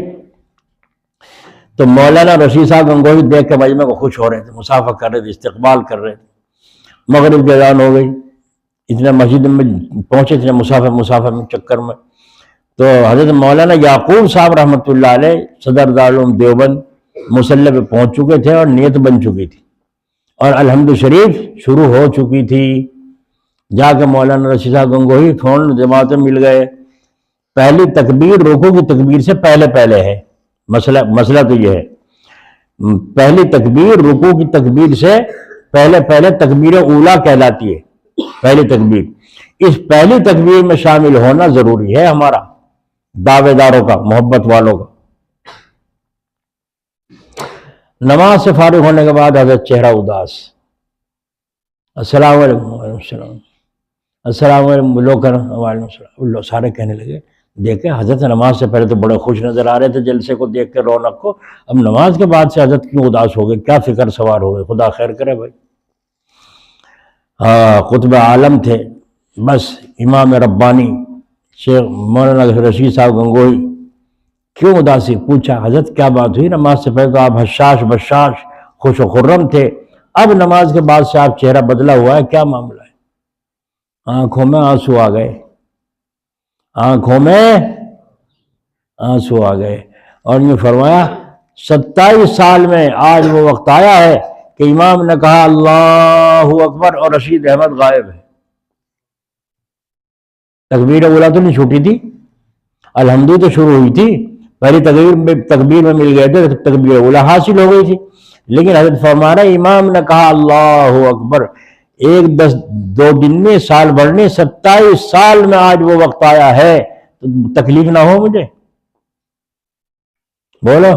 تو مولانا رشید صاحب گنگوہی دیکھ کے مجمع کو خوش ہو رہے تھے، مسافہ کر رہے تھے، استقبال کر رہے تھے۔ مغرب کی اذان ہو گئی، اتنے مسجد میں پہنچے، اتنے مسافر میں چکر میں، تو حضرت مولانا یعقوب صاحب رحمۃ اللہ علیہ صدر دارالعلوم دیوبند مصلی پہ پہنچ چکے تھے اور نیت بن چکی تھی اور الحمد شریف شروع ہو چکی تھی۔ جا کے مولانا رشید صاحب گنگوہی فون جماعت میں مل گئے۔ پہلی تکبیر رکوع کی تکبیر سے پہلے ہے، مسئلہ تو یہ ہے، پہلی تکبیر رکوع کی تکبیر سے پہلے تکبیر اولا کہلاتی ہے، پہلی تکبیر۔ اس پہلی تکبیر میں شامل ہونا ضروری ہے ہمارا، دعوے داروں کا، محبت والوں کا۔ نماز سے فارغ ہونے کے بعد حضرت چہرہ اداس، السلام علیکم، وعلیکم السلام، السلام علیکم، لوگ وعلیکم السلام، لوگ سارے کہنے لگے، دیکھیں حضرت نماز سے پہلے تو بڑے خوش نظر آ رہے تھے جلسے کو دیکھ کے، رونق کو، اب نماز کے بعد سے حضرت کیوں اداس ہو گئے، کیا فکر سوار ہو گئے، خدا خیر کرے بھائی۔ قطب عالم تھے، بس امام ربانی شیخ مولانا رشید صاحب گنگوہی، کیوں اداسی؟ پوچھا حضرت کیا بات ہوئی؟ نماز سے پہلے تو آپ حشاش بشاش خوش و خرم تھے، اب نماز کے بعد سے آپ چہرہ بدلا ہوا ہے، کیا معاملہ ہے؟ آنکھوں میں آنسو آ گئے، آنکھوں میں آنسو آ گئے، اور یہ فرمایا 27 سال میں آج وہ وقت آیا ہے کہ امام نے کہا اللہ اکبر اور رشید احمد غائب ہے۔ تکبیر اولا تو نہیں چھوٹی تھی، الحمد تو شروع ہوئی تھی، پہلی تکبیر میں مل گئے تھے، تکبیر اولا حاصل ہو گئی تھی، لیکن حضرت فرما رہے امام نے کہا اللہ اکبر، 2 دن میں، سال بھر میں، 27 سال میں آج وہ وقت آیا ہے، تو تکلیف نہ ہو مجھے؟ بولو،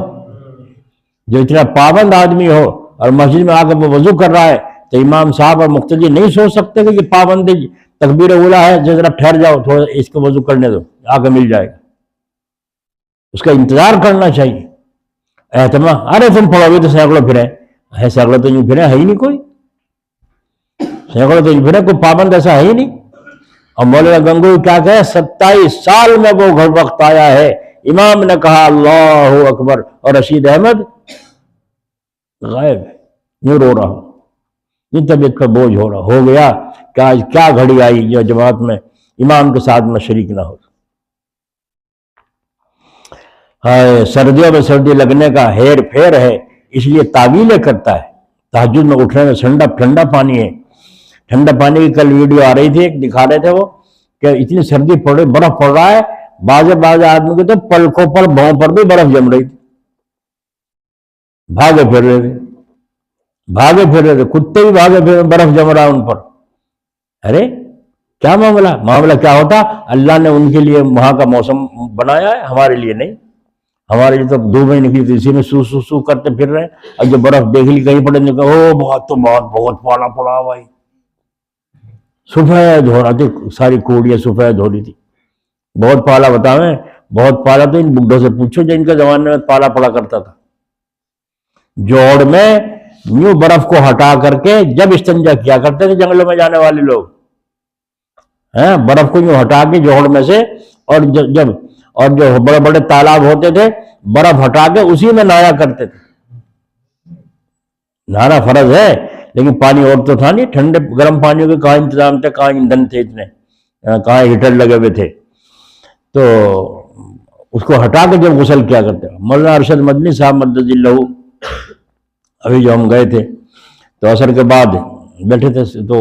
جو اتنا پابند آدمی ہو اور مسجد میں آ کر وہ وضو کر رہا ہے، تو امام صاحب اور مقتدی نہیں سوچ سکتے کہ یہ پابند تکبیر اولا ہے، ذرا ٹھہر جاؤ تھوڑا، اس کو وضو کرنے دو، آ کے مل جائے گا، اس کا انتظار کرنا چاہیے۔ اہتمام، ارے تم پڑھو گے تو سینکڑوں پھرے ہے، سینکڑوں تو یوں پھرے ہے ہی نہیں، کوئی سینکڑوں تو یوں پھرے، کوئی پابند ایسا ہے ہی نہیں۔ اور مولانا گنگوہی کیا کہے، 27 سال میں وہ وقت آیا ہے، امام نے کہا اللہ اکبر اور رشید احمد غائب ہے، یوں رو رہا ہوں، یہ طبیعت پر بوجھ ہو گیا کہ آج کیا گھڑی آئی جو جماعت میں امام کے ساتھ میں شریک نہ ہو۔ سردیوں میں سردی لگنے کا ہیر پھیر ہے، اس لیے تعویلیں کرتا ہے۔ تہجد میں اٹھنے میں ٹھنڈا پانی ہے، ٹھنڈا پانی کی کل ویڈیو آ رہی تھی، ایک دکھا رہے تھے وہ کہ اتنی سردی پڑ رہی، برف پڑ رہا ہے، بعض آدمی کے تو پلکوں پر، بھاؤں پر بھی برف جم رہی تھی، بھاگے پھر رہے تھے، کتے بھی بھاگے پھر، برف جم رہا ان پر۔ ارے کیا معاملہ کیا ہوتا؟ اللہ نے ان کے لیے وہاں کا موسم بنایا ہے، ہمارے لیے نہیں، ہمارے لیے تو 2 مہینے نکلی تھی، اسی میں سو کرتے پھر رہے، اور جو برف دیکھ لی کہیں پڑے بہت پالا پڑا بھائی، سفید ہو رہا تھی، ساری کوڑیاں سفید ہو رہی تھی، بہت پالا، بتاویں بہت پالا تو ان بڈھوں سے پوچھو جو ان کے زمانے میں پالا پڑا کرتا تھا، جوڑ میں یوں برف کو ہٹا کر کے جب استنجا کیا کرتے تھے جنگلوں میں جانے والے لوگ، برف کو یوں ہٹا کے جوڑ میں سے، اور جو بڑے بڑے تالاب ہوتے تھے برف ہٹا کے اسی میں نہایا کرتے تھے۔ نہانا فرض ہے، لیکن پانی اور تو تھا نہیں، ٹھنڈے گرم پانیوں کے کہاں انتظام تھے، کہاں ایندھن تھے اتنے، کہاں ہیٹر لگے ہوئے تھے، تو اس کو ہٹا کے جب غسل کیا کرتے ہیں۔ مولانا ارشد مدنی صاحب مدد اللہ، ابھی جو ہم گئے تھے تو عصر کے بعد بیٹھے تھے، تو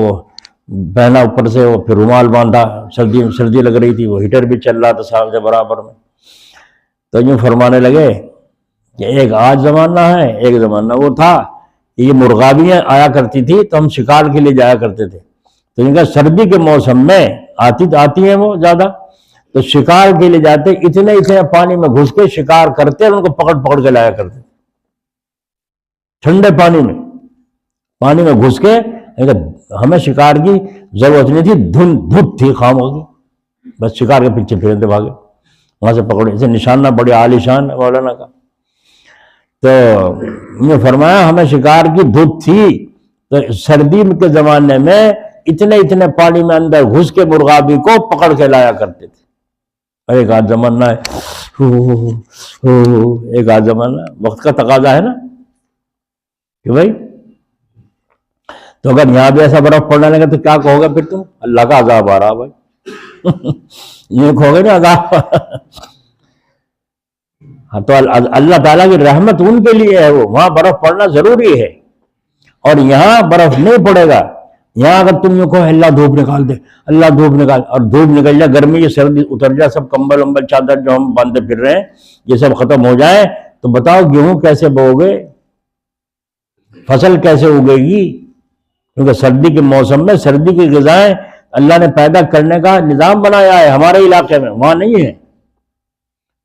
پہنا اوپر سے، وہ پھر رومال باندھا، سردی لگ رہی تھی، وہ ہیٹر بھی چل رہا تھا صاحب سے برابر میں، تو یوں فرمانے لگے کہ ایک آج زمانہ ہے، ایک زمانہ وہ تھا کہ یہ مرغابیاں آیا کرتی تھی تو ہم شکار کے لیے جایا کرتے تھے، تو ان کا سردی کے موسم میں آتی ہیں وہ زیادہ، تو شکار کے لیے جاتے، اتنے پانی میں گھس کے شکار کرتے اور ان کو پکڑ کے لایا کرتے، ٹھنڈے پانی میں گھس کے، ہمیں شکار کی ضرورت نہیں تھی، دھت تھی خام ہوگی، بس شکار کے پیچھے پھرتے بھاگے، وہاں سے پکڑے، اسے نشانہ بڑے عالی شان مولانا کا، تو یہ فرمایا ہمیں شکار کی دھت تھی، تو سردی کے زمانے میں اتنے پانی میں اندر گھس کے مرغابی کو پکڑ کے لایا کرتے تھے۔ ایک آدھ زمانہ ہے، ایک آدھ زمانہ، وقت کا تقاضا ہے نا کہ بھائی، تو اگر یہاں بھی ایسا برف پڑنے لگا تو کیا کہو گے پھر تم؟ اللہ کا عذاب آ رہا بھائی یہ کہو گے نا عذاب ہاں تو اللہ تعالیٰ کی رحمت ان کے لیے ہے، وہ وہاں برف پڑنا ضروری ہے، اور یہاں برف نہیں پڑے گا۔ یہاں اگر تم یوں کہو اللہ دھوپ نکال دے، اللہ دھوپ نکال، اور دھوپ نکل جائے، گرمی کی سردی اتر جائے، سب کمبل ومبل چادر جو ہم باندھے پھر رہے ہیں یہ سب ختم ہو جائے، تو بتاؤ گیہوں کیسے بو گے، فصل کیسے اگے گی؟ کیونکہ سردی کے موسم میں سردی کی غذائیں اللہ نے پیدا کرنے کا نظام بنایا ہے ہمارے علاقے میں، وہاں نہیں ہے۔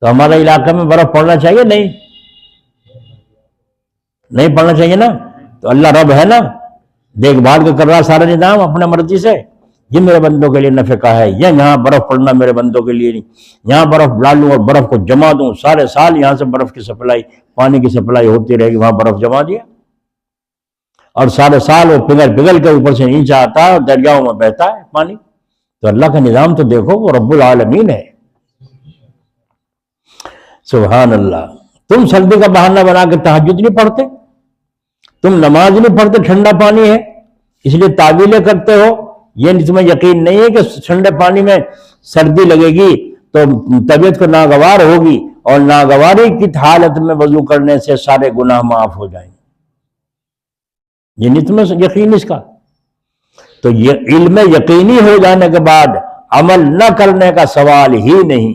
تو ہمارے علاقے میں برف پڑنا چاہیے نہیں پڑنا چاہیے نا؟ تو اللہ رب ہے نا، دیکھ بھال کے کر رہا سارا نظام اپنے مرضی سے، یہ میرے بندوں کے لیے نفع کا ہے، یہ یہاں برف پڑنا میرے بندوں کے لیے نہیں، یہاں برف ڈالوں اور برف کو جما دوں، سارے سال یہاں سے برف کی سپلائی، پانی کی سپلائی ہوتی رہے گی، وہاں برف جما دیا اور سارے سال وہ پگھل پگھل کے اوپر سے نیچے آتا ہے اور دریاؤں میں بہتا ہے پانی۔ تو اللہ کا نظام تو دیکھو، وہ رب العالمین ہے، سبحان اللہ۔ تم سردی کا بہانہ بنا کے تہجد نہیں پڑھتے، تم نماز نہیں پڑھتے، ٹھنڈا پانی ہے اس لیے تعویلیں کرتے ہو، یہ تمہیں یقین نہیں ہے کہ ٹھنڈے پانی میں سردی لگے گی تو طبیعت کو ناگوار ہوگی، اور ناگواری کی حالت میں وضو کرنے سے سارے گناہ معاف ہو جائیں گے، یہ نہیں تمہیں یقین اس کا؟ تو یہ علم یقینی ہو جانے کے بعد عمل نہ کرنے کا سوال ہی نہیں۔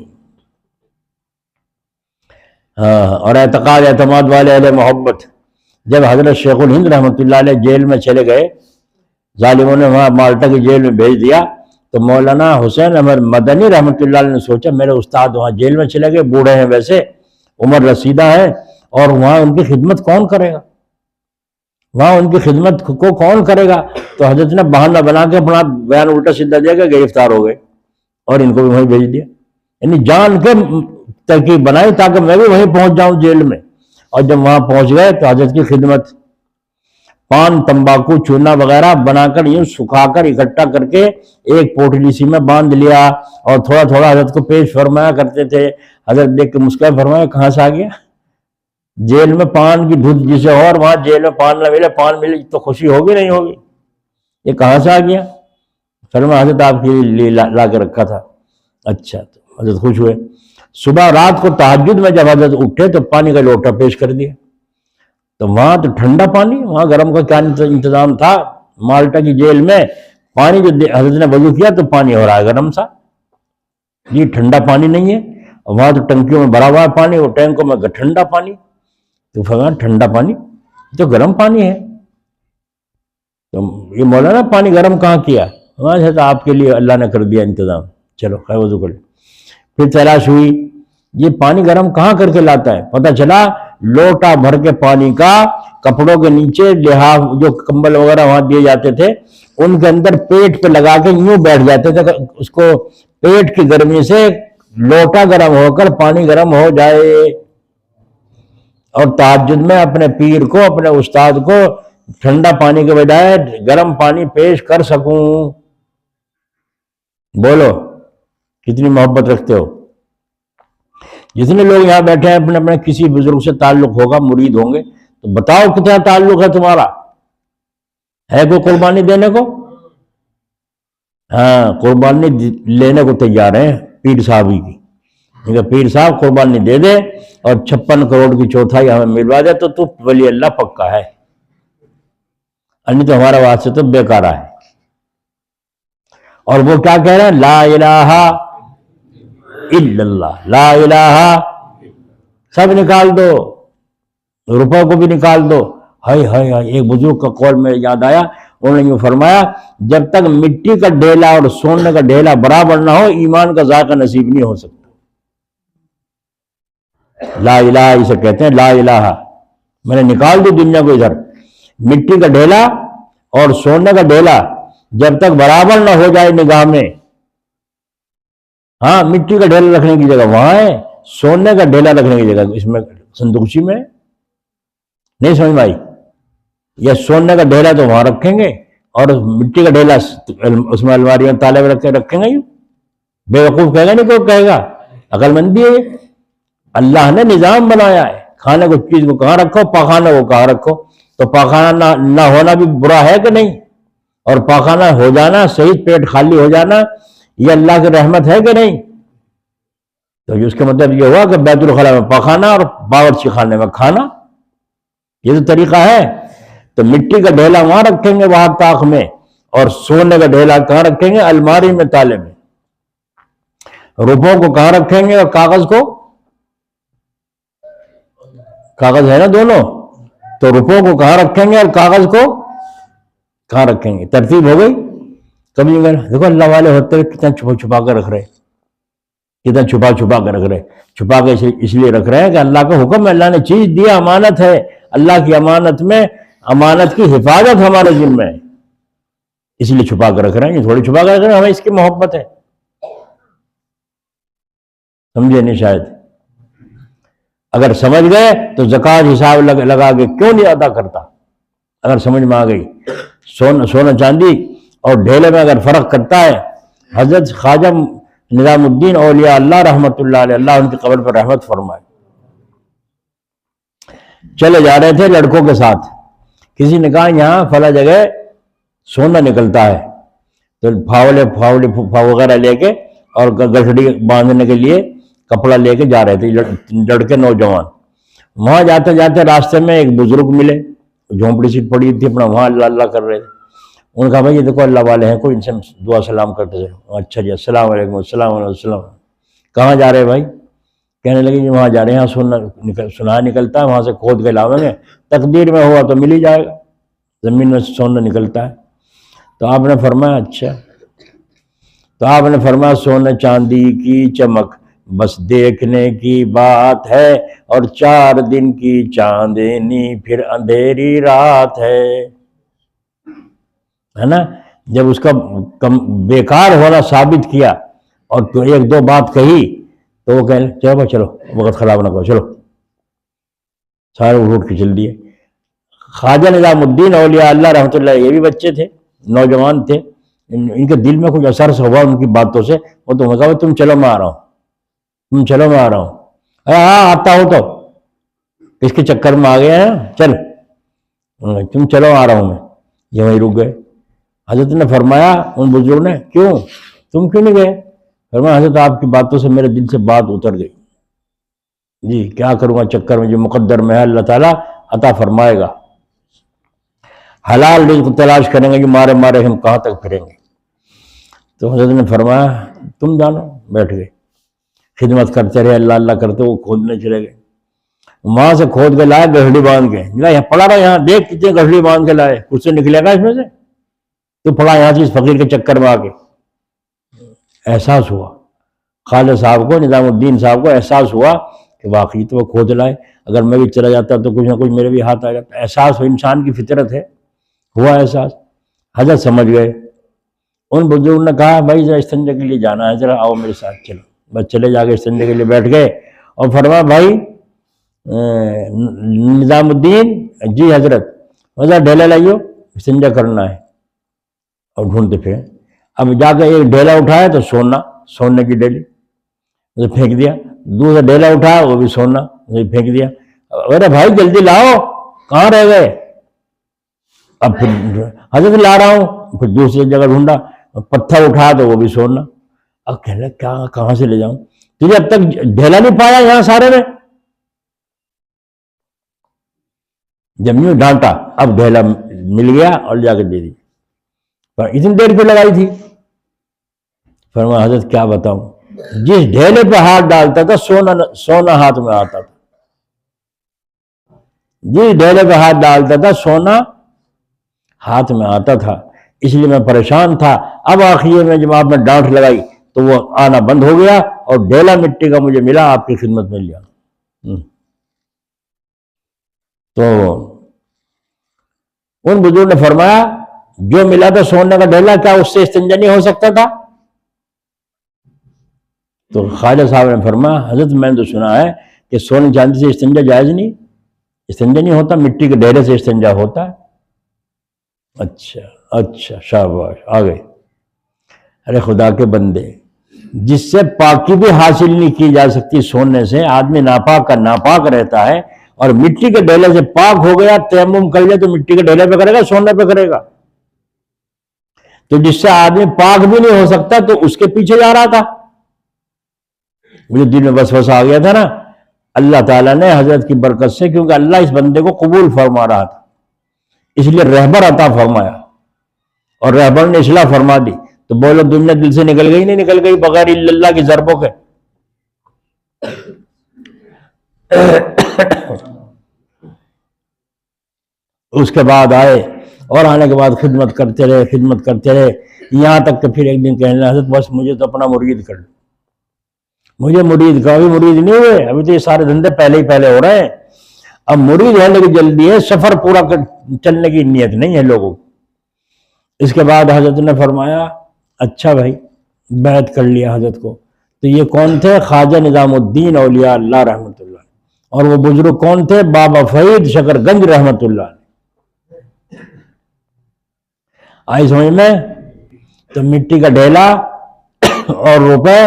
اور اعتقاد اعتماد والے اہل محبت، جب حضرت شیخ الہند رحمۃ اللہ علیہ جیل میں چلے گئے، ظالموں نے وہاں مالٹا کی جیل میں بھیج دیا، تو مولانا حسین احمد مدنی رحمۃ اللہ علیہ نے سوچا میرے استاد وہاں جیل میں چلے گئے، بوڑھے ہیں ویسے، عمر رسیدہ ہے، اور وہاں ان کی خدمت کون کرے گا، وہاں ان کی خدمت کو کون کرے گا؟ تو حضرت نے بہانہ بنا کے اپنا بیان الٹا سیدھا دیا کہ گرفتار ہو گئے، اور ان کو بھی وہیں بھیج دیا، یعنی جان کے ترکیب بنائی تاکہ میں بھی وہیں پہنچ جاؤں جیل میں۔ اور جب وہاں پہنچ گئے تو حضرت کی خدمت، پان تمباکو چونا وغیرہ بنا کر یوں سکھا کر اکٹھا کر کے ایک پوٹلی سی میں باندھ لیا، اور تھوڑا تھوڑا حضرت کو پیش فرمایا کرتے تھے۔ حضرت دیکھ کے مسکرائے، فرمایا کہاں سے آ گیا؟ جیل میں پان کی دھت جسے ہو، اور وہاں جیل میں پان نہ ملے، پان ملے تو خوشی ہوگی نہیں ہوگی؟ یہ کہاں سے آ گیا؟ فرمایا حضرت آپ کے لیے لا کے رکھا تھا۔ اچھا، تو حضرت خوش ہوئے۔ صبح رات کو تہجد میں جب حضرت اٹھے تو پانی کا لوٹا پیش کر دیا، تو وہاں تو ٹھنڈا پانی، وہاں گرم کا کیا انتظام تھا؟ مالٹا کی جیل میں پانی جو حضرت نے وضو کیا تو پانی ہو رہا ہے گرم سا، یہ ٹھنڈا پانی نہیں ہے، وہاں تو ٹنکیوں میں بھرا ہوا ہے پانی، وہ ٹینکوں میں ٹھنڈا پانی، تو فرمایا ٹھنڈا پانی تو گرم پانی ہے، تو یہ مولانا پانی گرم کہاں کیا؟ وہاں سے آپ کے لیے اللہ نے کر دیا انتظام، چلو خیر وضو کر لیں۔ پھر تلاش ہوئی یہ پانی گرم کہاں کر کے لاتا ہے، پتہ چلا لوٹا بھر کے پانی کا کپڑوں کے نیچے لحاف جو کمبل وغیرہ وہاں دیے جاتے تھے ان کے اندر پیٹ پہ لگا کے یوں بیٹھ جاتے تھے، اس کو پیٹ کی گرمی سے لوٹا گرم ہو کر پانی گرم ہو جائے، اور تہجد میں اپنے پیر کو، اپنے استاد کو ٹھنڈا پانی کے بجائے گرم پانی پیش کر سکوں۔ بولو کتنی محبت رکھتے ہو؟ جتنے لوگ یہاں بیٹھے ہیں اپنے اپنے کسی بزرگ سے تعلق ہوگا، مرید ہوں گے، تو بتاؤ کتنا تعلق ہے تمہارا؟ ہے کوئی قربانی دینے کو؟ ہاں، قربانی لینے کو تیار ہیں پیر صاحب ہی کی، پیر صاحب قربانی دے دے اور 56 کروڑ کی چوتھائی ہمیں ملوا دے تو ولی اللہ پکا ہے، نہیں تو ہمارا واسطے تو بیکارہ ہے۔ اور وہ کیا کہہ رہے ہیں؟ لا الہ الا اللہ، لا الہ، سب نکال دو، روپے کو بھی نکال دو۔ ہائے ہائے ہائے، ایک بزرگ کا قول میں یاد آیا، انہوں نے یوں فرمایا جب تک مٹی کا ڈھیلا اور سونے کا ڈھیلا برابر نہ ہو ایمان کا ذائقہ نصیب نہیں ہو سکتا۔ لا الہ اسے کہتے ہیں، لا الہ، میں نے نکال دی دنیا کو ادھر، مٹی کا ڈھیلا اور سونے کا ڈھیلا جب تک برابر نہ ہو جائے نگاہ میں، ہاں مٹی کا ڈھیلا رکھنے کی جگہ وہاں ہے، سونے کا ڈھیلا رکھنے کی جگہ اس میں صندوقچی میں، نہیں سمجھ میں آئی؟ یا سونے کا ڈھیلا تو وہاں رکھیں گے اور مٹی کا ڈھیلا اس میں الماریوں تالے میں رکھیں گے، بے وقوف کہے گا نہیں، کوئی کہے گا عقل مندی ہے۔ اللہ نے نظام بنایا ہے، کھانے کو چیز کو کہاں رکھو، پاخانہ کو کہاں رکھو، تو پاخانہ نہ ہونا بھی برا ہے کہ نہیں؟ اور پاخانہ ہو جانا، صحیح پیٹ خالی ہو جانا، یہ اللہ کی رحمت ہے کہ نہیں؟ تو اس کا مطلب یہ ہوا کہ بیت الخلاء میں پاخانہ اور باورچی خانے میں کھانا، یہ تو طریقہ ہے۔ تو مٹی کا ڈھیلا وہاں رکھیں گے وہاں طاق میں، اور سونے کا ڈھیلا کہاں رکھیں گے؟ الماری میں، تالے میں۔ روپوں کو کہاں رکھیں گے اور کاغذ کو؟ کاغذ ہے نا دونوں، تو روپوں کو کہاں رکھیں گے اور کاغذ کو کہاں رکھیں گے؟ ترتیب ہو گئی۔ کبھی دیکھو اللہ والے ہوتے ہوئے کتنا چھپا چھپا کر رکھ رہے، کتنا چھپا چھپا کر رکھ رہے، چھپا کے اس لیے رکھ رہے ہیں کہ اللہ کا حکم ہے، اللہ نے چیز دیا، امانت ہے، اللہ کی امانت میں امانت کی حفاظت ہمارے ذمہ ہے، اس لیے چھپا کر رکھ رہے ہیں۔ یہ تھوڑی چھپا کر رکھ رہے ہیں، ہمیں اس کی محبت ہے، سمجھے نہیں شاید؟ اگر سمجھ گئے تو زکوٰۃ حساب لگا کے کیوں نہیں ادا کرتا؟ اگر سمجھ میں آ گئی سونا چاندی اور ڈھیلے میں اگر فرق کرتا ہے۔ حضرت خواجہ نظام الدین اولیاء اللہ رحمۃ اللہ علیہ، اللہ ان کی قبر پر رحمت فرمائے، چلے جا رہے تھے لڑکوں کے ساتھ، کسی نے کہا یہاں فلاں جگہ سونا نکلتا ہے، تو پھاوڑے وغیرہ لے کے اور گٹھڑی باندھنے کے لیے کپڑا لے کے جا رہے تھے لڑکے نوجوان۔ وہاں جاتے جاتے راستے میں ایک بزرگ ملے، جھونپڑی سی پڑی تھی اپنا، وہاں اللہ اللہ کر رہے تھے۔ انہوں نے کہا بھائی یہ دیکھو اللہ والے ہیں، کوئی ان سے دعا سلام کرتے تھے۔ اچھا جی، السلام علیکم، السلام علیکم السلام۔ کہاں جا رہے بھائی؟ کہنے لگے جی وہاں جا رہے ہیں، یہاں سونا نکلتا ہے، وہاں سے کھود کے لاؤیں گے، تقدیر میں ہوا تو مل ہی جائے گا، زمین میں سونا نکلتا ہے۔ تو آپ نے فرمایا اچھا، تو آپ نے فرمایا سونے چاندی کی چمک بس دیکھنے کی بات ہے، اور 4 دن کی چاندنی پھر اندھیری رات ہے نا؟ جب اس کا بیکار ہونا ثابت کیا اور تو 1-2 بات کہی تو وہ کہنے چلو بھائی چلو، وقت خراب نہ کرو، چلو، سارے اٹھ کے چل دیے۔ خواجہ نظام الدین اولیاء اللہ رحمۃ اللہ، یہ بھی بچے تھے، نوجوان تھے، ان کے دل میں کچھ اثر سے ہوا ان کی باتوں سے، وہ تو کہا تم چلو میں آ رہا ہوں، تم چلو میں آ رہا ہوں۔ ہاں آتا ہوں، تو اس کے چکر میں آ گیا ہے، چل تم چلو آ رہا ہوں میں۔ یہ وہیں رک گئے۔ حضرت نے فرمایا ان بزرگ نے کیوں تم کیوں نہیں گئے؟ فرمایا حضرت آپ کی باتوں سے میرے دل سے بات اتر گئی جی، کیا کروں گا، چکر میں جو مقدر میں ہے اللہ تعالیٰ عطا فرمائے گا، حلال رزق تلاش کریں گے، جو مارے مارے ہم کہاں تک پھریں گے۔ تو حضرت نے فرمایا تم جانو، بیٹھ گئے، خدمت کرتے رہے، اللہ اللہ کرتے، وہ کھودنے چلے گئے، وہاں سے کھود کے لائے گڑھڑی باندھ کے، یہاں پڑا رہا، یہاں دیکھ کتنے گڑھڑی باندھ کے لائے، کچھ سے نکلے گا اس میں سے؟ تو پڑا یہاں سے اس فقیر کے چکر میں آ کے۔ احساس ہوا خالد صاحب کو، نظام الدین صاحب کو احساس ہوا کہ واقعی تو وہ کھود لائے، اگر میں بھی چلا جاتا تو کچھ نہ کچھ میرے بھی ہاتھ آ جاتا۔ احساس ہو، انسان کی فطرت ہے، ہوا احساس۔ حضرت سمجھ گئے۔ ان بزرگوں نے کہا بھائی ذرا استنجا کے لیے جانا ہے، ذرا آؤ میرے ساتھ چلو۔ بس چلے جا کے استنجا کے لیے بیٹھ گئے، اور فرمایا بھائی نظام الدین، جی حضرت، ذرا ڈھیلا لائیو، استنجا کرنا ہے۔ اور ڈھونڈتے پھرے، اب جا کے ایک ڈھیلا اٹھایا تو سونے کی ڈیلی، اسے پھینک دیا۔ دوسرا ڈھیلا اٹھایا، وہ بھی سونا، اسے پھینک دیا۔ ارے بھائی جلدی لاؤ، کہاں رہ گئے؟ اب پھر حضرت لا رہا ہوں، پھر دوسری جگہ ڈھونڈا، پتھر اٹھایا تو وہ بھی سونا۔ اب کہنے لگا کیا، کہاں سے لے جاؤں؟ تجھے اب تک ڈھیلا نہیں پایا یہاں سارے میں؟ جب یوں ڈانٹا، اب ڈھیلا مل گیا اور جا کے دے دی۔ پر اتنی دیر پہ لگائی تھی؟ فرمایا حضرت کیا بتاؤں، جس ڈھیلے پہ ہاتھ ڈالتا تھا سونا ہاتھ میں آتا تھا، جس ڈھیلے پہ ہاتھ ڈالتا تھا سونا ہاتھ میں آتا تھا، اس لیے میں پریشان تھا۔ اب آخر میں جب آپ نے ڈانٹ لگائی تو وہ آنا بند ہو گیا، اور ڈھیلا مٹی کا مجھے ملا، آپ کی خدمت میں لیا۔ تو ان بزرگ نے فرمایا جو ملا تھا سونے کا ڈھیلا، کیا اس سے استنجا نہیں ہو سکتا تھا؟ تو خواجہ صاحب نے فرمایا حضرت میں نے تو سنا ہے کہ سونے چاندی سے استنجا جائز نہیں، استنجا نہیں ہوتا، مٹی کے ڈھیلے سے استنجا ہوتا ہے۔ اچھا شاباش، آ گئے۔ ارے خدا کے بندے، جس سے پاکی بھی حاصل نہیں کی جا سکتی، سونے سے آدمی ناپاک کا ناپاک رہتا ہے، اور مٹی کے ڈھیلے سے پاک ہو گیا، تیمم کر لیا تو مٹی کے ڈھیلے پہ کرے گا، سونے پہ کرے گا؟ تو جس سے آدمی پاک بھی نہیں ہو سکتا تو اس کے پیچھے جا رہا تھا. مجھے دل میں وسوسہ آ گیا تھا نا, اللہ تعالیٰ نے حضرت کی برکت سے, کیونکہ اللہ اس بندے کو قبول فرما رہا تھا, اس لیے رہبر عطا فرمایا, اور رہبر نے اصلاح فرما دی. تو بولو دنیا دل سے نکل گئی, نہیں نکل گئی بغیر اللہ کی ضربوں کے. اس کے بعد آئے, اور آنے کے بعد خدمت کرتے رہے, یہاں تک کہ پھر ایک دن کہنے لگے, حضرت بس مجھے تو اپنا مرید کر لو. مجھے مرید کا, ابھی مرید نہیں ہوئے, ابھی تو یہ سارے دھندے پہلے ہو رہے ہیں. اب مرید ہونے کی جلدی ہے, سفر پورا چلنے کی نیت نہیں ہے لوگوں. اس کے بعد حضرت نے فرمایا اچھا بھائی, بیعت کر لیا حضرت کو. تو یہ کون تھے؟ خواجہ نظام الدین اولیاء اللہ رحمۃ اللہ. اور وہ بزرگ کون تھے؟ بابا فرید شکر گنج رحمۃ اللہ. آئی سمجھ میں؟ تو مٹی کا ڈھیلا اور روپے,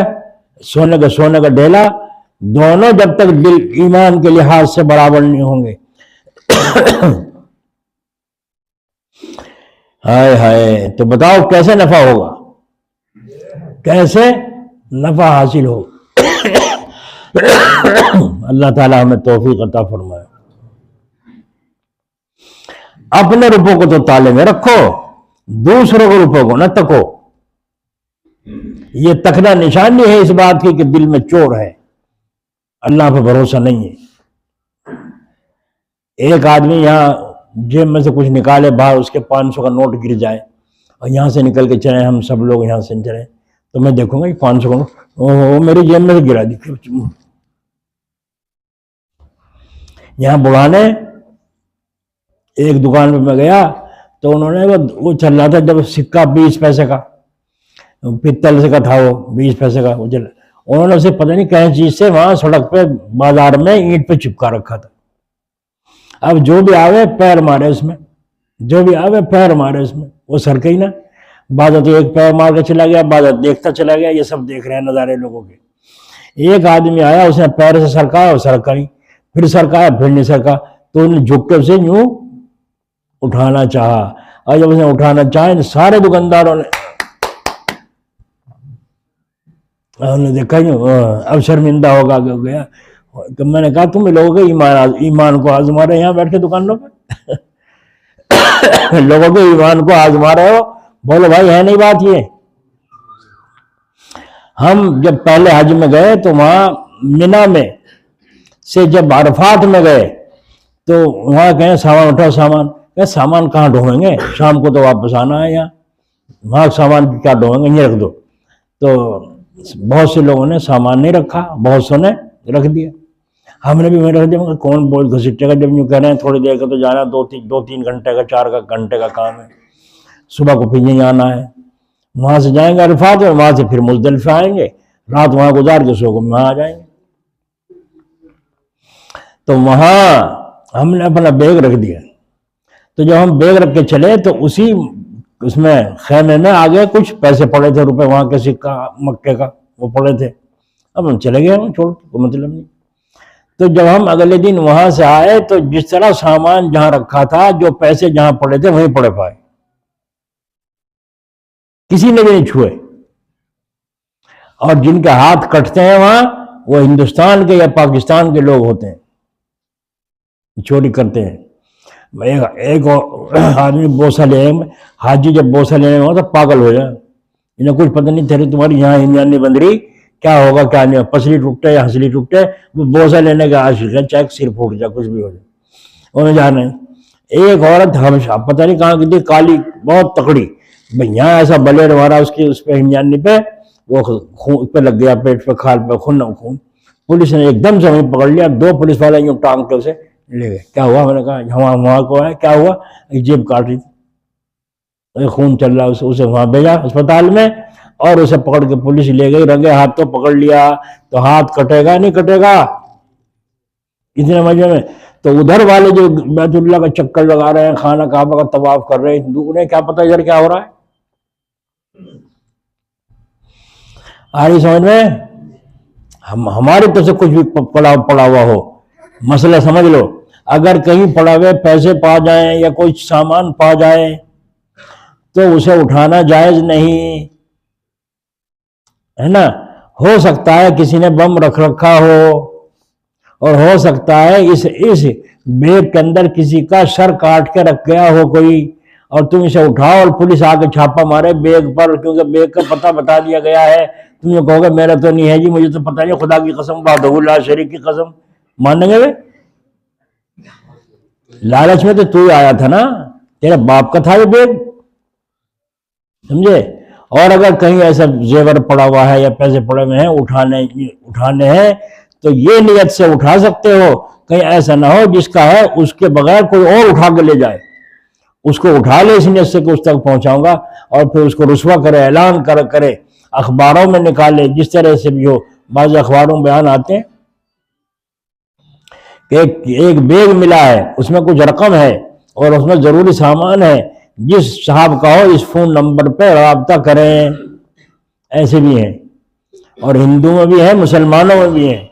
سونے کا ڈھیلا, دونوں جب تک دل ایمان کے لحاظ سے برابر نہیں ہوں گے, ہائے ہائے, تو بتاؤ کیسے نفع ہوگا, کیسے نفع حاصل ہو. اللہ تعالیٰ ہمیں توفیق عطا فرمائے. اپنے روپوں کو تو تالے میں رکھو, دوسروں کے روپوں کو نہ تکو. یہ تکنا نشانی ہے اس بات کی کہ دل میں چور ہے, اللہ پہ بھروسہ نہیں ہے. ایک آدمی یہاں جیب میں سے کچھ نکالے باہر, اس کے 500 کا نوٹ گر جائے, اور یہاں سے نکل کے چلے, ہم سب لوگ یہاں سے چلے, تو میں دیکھوں گا یہ 500 کا نوٹ, وہ میری جیب میں سے گرا دی. یہاں بڑھانے ایک دکان پہ میں گیا, تو انہوں نے وہ چل رہا تھا جب سکہ 20 پیسے کا, پتل سے کا تھا وہ 20 پیسے کا, وہ چل, انہوں نے اسے پتہ نہیں کہیں چیز سے وہاں سڑک پہ بازار میں اینٹ پہ چپکا رکھا تھا. اب جو بھی آوے پیر مارے اس میں, جو بھی آوے پیر مارے اس میں, وہ سرکے ہی نا. بعد تو ایک پیر مار کے چلا گیا, بعد دیکھتا چلا گیا. یہ سب دیکھ رہے ہیں نظارے لوگوں کے. ایک آدمی آیا, اس نے پیر سے سرکایا, اور سرکا نہیں, پھر سرکایا, پھر نہیں سرکا, تو انہوں نے جھک کے اسے یوں اٹھانا چاہا, اور جب اس نے اٹھانا چاہا, سارے دکانداروں نے دیکھا اب شرمندہ ہوگا گیا. میں نے کہا تم لوگوں کے ایمان کو آزما رہے, یہاں بیٹھ کے دکانوں پہ لوگوں کے ایمان کو آزما رہے ہو. بولو بھائی ہے نہیں بات یہ. ہم جب پہلے حج میں گئے تو وہاں منا میں سے جب عرفات میں گئے تو وہاں کہیں سامان اٹھاؤ, سامان کہاں ڈھوئیں گے, شام کو تو واپس آنا ہے, یہاں وہاں سامان کیا ڈھوئیں گے, یہ رکھ دو. تو بہت سے لوگوں نے سامان نہیں رکھا, بہت سو نے رکھ دیا. ہم نے بھی میں رکھ دیا, مگر کون بول گھسیٹے گا, جب یوں کہہ رہے ہیں تھوڑی دیر کا تو جانا, 2-3 گھنٹے کا 4 گھنٹے کا کام ہے. صبح کو پھر یہیں آنا ہے, وہاں سے جائیں گے عرفات, اور وہاں سے پھر مزدلفہ آئیں گے, رات وہاں گزار کے صبح کو وہاں آ جائیں گے. تو وہاں ہم نے اپنا بیگ رکھ دیا. تو جب ہم بیگ رکھ کے چلے تو اس میں خیمے میں آگے کچھ پیسے پڑے تھے, روپے وہاں کے سکہ مکے کا وہ پڑے تھے. اب ہم چلے گئے, ہم چھوڑ, کوئی مطلب نہیں. تو جب ہم اگلے دن وہاں سے آئے تو جس طرح سامان جہاں رکھا تھا, جو پیسے جہاں پڑے تھے وہیں پڑے پائے, کسی نے بھی نہیں چھوئے. اور جن کے ہاتھ کٹتے ہیں وہاں, وہ ہندوستان کے یا پاکستان کے لوگ ہوتے ہیں, چوری کرتے ہیں. ایک آدمی بوسہ لے, حاجی جب بوسہ لینے میں تو پاگل ہو جائے, انہیں کچھ پتہ نہیں تھے تمہاری یہاں ہندیانی بند رہی, کیا ہوگا کیا نہیں, پسلی ٹوٹے یا ہنسلی ٹوٹے, وہ بوسہ لینے کا عاشق ہے, چاہے سر پھوٹ جائے, کچھ بھی ہو جائے, انہیں جانا ہے. ایک عورت ہمیشہ پتہ نہیں کہاں کی تھی, کالی بہت تکڑی, بھئی یہاں ایسا بلیڈ مارا اس پہ ہندیانی پہ, وہ خون پہ لگ گیا, پیٹ پہ, کھال پہ خون. پولیس نے ایک دم سے وہیں پکڑ لیا, 2 پولیس والے یوں ٹانگ کے اسے لے گئے. کیا ہوا؟ میں نے کہا وہاں کو ہے, کیا ہوا؟ جیب کاٹ رہی تھی, خون چل رہا, اسے وہاں بھیجا اسپتال میں, اور اسے پکڑ کے پولیس لے گئی, رنگے ہاتھ تو پکڑ لیا. تو ہاتھ کٹے گا نہیں کٹے گا اتنے مزے میں. تو ادھر والے جو بیت اللہ کا چکر لگا رہے ہیں, خانہ کعبہ کا طواف کر رہے ہیں, انہیں کیا پتہ ادھر کیا ہو رہا ہے. آ رہی سمجھ میں؟ ہماری تو سے کچھ بھی پڑا ہوا ہو, مسئلہ سمجھ لو. اگر کہیں پڑا ہوئے پیسے پا جائیں یا کوئی سامان پا جائے تو اسے اٹھانا جائز نہیں ہے نا. ہو سکتا ہے کسی نے بم رکھ رکھا ہو، اور ہو سکتا ہے اس بیگ کے اندر کسی کا سر کاٹ کے رکھ گیا ہو کوئی، اور تم اسے اٹھاؤ اور پولیس آ کے چھاپا مارے بیگ پر، کیونکہ بیگ کا پتہ بتا دیا گیا ہے. تم یہ کہو گے میرا تو نہیں ہے جی، مجھے تو پتہ نہیں، خدا کی قسم، وحدہ لا شریک کی قسم، مانیں گے وہ؟ لالچ میں تو آیا تھا نا، تیرے باپ کا تھا یہ بیگ، سمجھے. اور اگر کہیں ایسا زیور پڑا ہوا ہے یا پیسے پڑے ہوئے ہیں اٹھانے ہیں، تو یہ نیت سے اٹھا سکتے ہو، کہیں ایسا نہ ہو جس کا ہے اس کے بغیر کوئی اور اٹھا کے لے جائے، اس کو اٹھا لے اس نیت سے کہ اس تک پہنچاؤں گا، اور پھر اس کو رسوا کرے، اعلان کرے، اخباروں میں نکالے، جس طرح سے بھی ہو. بعض اخباروں میں بیان آتے ہیں کہ ایک بیگ ملا ہے، اس میں کچھ رقم ہے اور اس میں ضروری سامان ہے، جس صاحب کا ہو اس فون نمبر پہ رابطہ کریں. ایسے بھی ہیں، اور ہندو میں بھی ہیں، مسلمانوں میں بھی ہیں،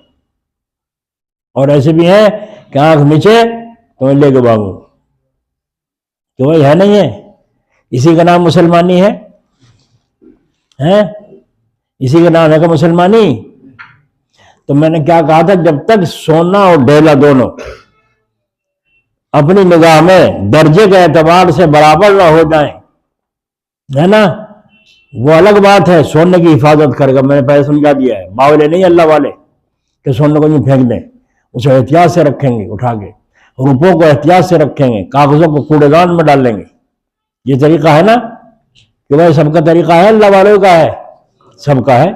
اور ایسے بھی ہیں کہ آنکھ مچے تو لے کے بھاگو. تو وہی ہے نہیں ہے، اسی کا نام مسلمانی ہے، اسی کا نام ہے کہ مسلمانی. تو میں نے کیا کہا تھا، جب تک سونا اور ڈھیلا دونوں اپنی نگاہ میں درجے کے اعتبار سے برابر نہ ہو جائیں، ہے نا، وہ الگ بات ہے. سونے کی حفاظت کرے گا، میں نے پہلے سمجھا دیا ہے، باولے نہیں اللہ والے کہ سونے کو نہیں پھینک دیں، اسے احتیاط سے رکھیں گے اٹھا کے، روپوں کو احتیاط سے رکھیں گے، کاغذوں کو کوڑے دان میں ڈال لیں گے. یہ طریقہ ہے نا، کہ بھائی سب کا طریقہ ہے، اللہ والوں کا ہے، سب کا ہے.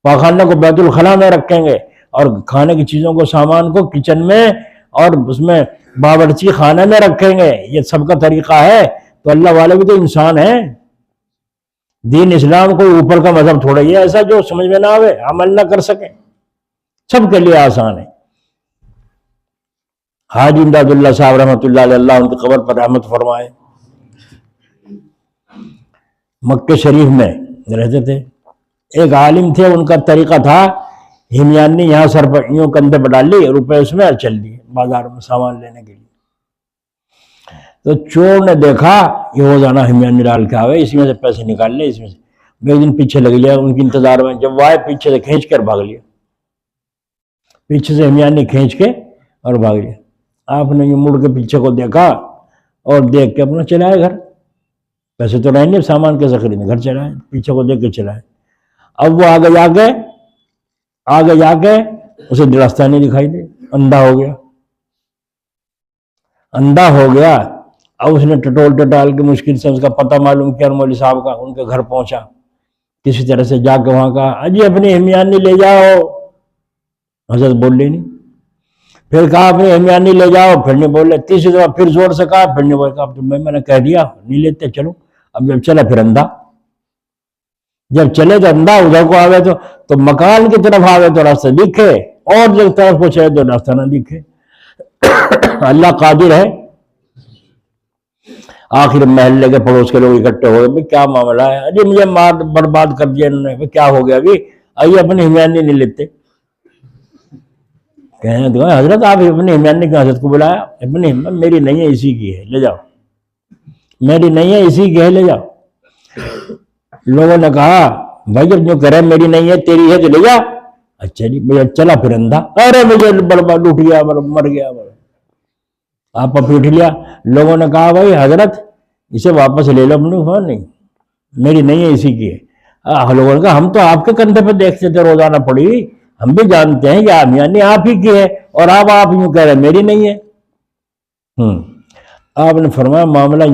پاخانے کو بیت الخلا میں رکھیں گے، اور کھانے کی چیزوں کو، سامان کو کچن میں اور اس میں باورچی خانے میں رکھیں گے. یہ سب کا طریقہ ہے. تو اللہ والے بھی تو انسان ہیں. دین اسلام کوئی اوپر کا مذہب تھوڑا ہی ہے ایسا جو سمجھ میں نہ آوے، عمل نہ کر سکے. سب کے لیے آسان ہے. حاجی امداد اللہ صاحب رحمۃ اللہ علیہ، اللہ ان کی قبر پر رحمت فرمائے، مکہ شریف میں رہتے تھے. ایک عالم تھے، ان کا طریقہ تھا، ہمیانی یہاں سر پر یوں کندھے پر ڈال لی، روپے اس میں چل لیے بازار میں سامان لینے کے لیے. تو چور نے دیکھا یہ روزانہ ہمیانی ڈال کے آوے، اسی میں سے پیسے نکال لے، اس میں سے. ایک دن پیچھے لگ لیا ان کی انتظار میں، جب وہ آئے پیچھے سے کھینچ کر بھاگ لیا، پیچھے سے ہمیانی کھینچ کے اور بھاگ لیا. آپ نے یہ مڑ کے پیچھے کو دیکھا اور دیکھ کے اپنا چلائے گھر. پیسے تو رہیں گے، سامان کیسے خریدیں، گھر چلائے، پیچھے کو دیکھ کے چلائے. اب وہ آگے جا کے اسے راستہ نہیں دکھائی دے، اندھا ہو گیا. اب اس نے ٹٹول ٹٹال کے مشکل سے اس کا پتہ معلوم کیا، مولوی صاحب کا، ان کے گھر پہنچا. کسی طرح سے جا کے وہاں کہا، اجی اپنی ہمیانی لے جاؤ. حضرت بولے نہیں. پھر کہا اپنی ہمیانی لے جاؤ، پھر نہیں بولے. تیسری دفعہ پھر زور سے کہا، پھر نہیں بولے. اب میں نے کہہ دیا نہیں لیتے، چلو. اب جب چلا پھر اندھا، جب چلے تو اندھا، ادھر کو آگے تو مکان کی طرف آگے تو راستہ دکھے، اور جب طرف کو چلے تو راستہ نہ دکھے. اللہ قادر ہے. آخر محلے کے پڑوس کے لوگ اکٹھے ہو گئے، کیا معاملہ ہے؟ ارے مجھے مار برباد کر دیا انہوں نے. کیا ہو گیا ابھی؟ آئیے اپنی ہمیانی نہیں لیتے. کہیں حضرت آپ اپنی ہمیانی کی حضرت کو بلایا، اپنی میری نہیں ہے، اسی کی ہے، لے جاؤ. میری نہیں ہے، اسی کی ہے، لے جاؤ. لوگوں نے کہا بھائی جب جو کرے میری نہیں ہے تیری ہے تو لے جا. اچھا جی. چلا پھر اندھا، ارے مجھے برباد اٹھ گیا، مر گیا. آپ پیٹ لیا. لوگوں نے کہا بھائی حضرت اسے واپس لے لو. اپنے کہا نہیں میری نہیں ہے، اسی کی ہے. لوگوں نے کہا ہم تو آپ کے کندھے پہ دیکھتے تھے روزانہ پڑی، ہم بھی جانتے ہیں کہ ہمیانی آپ ہی کی ہے، اور آپ یوں کہہ رہے میری نہیں ہے. آپ نے فرمایا معاملہ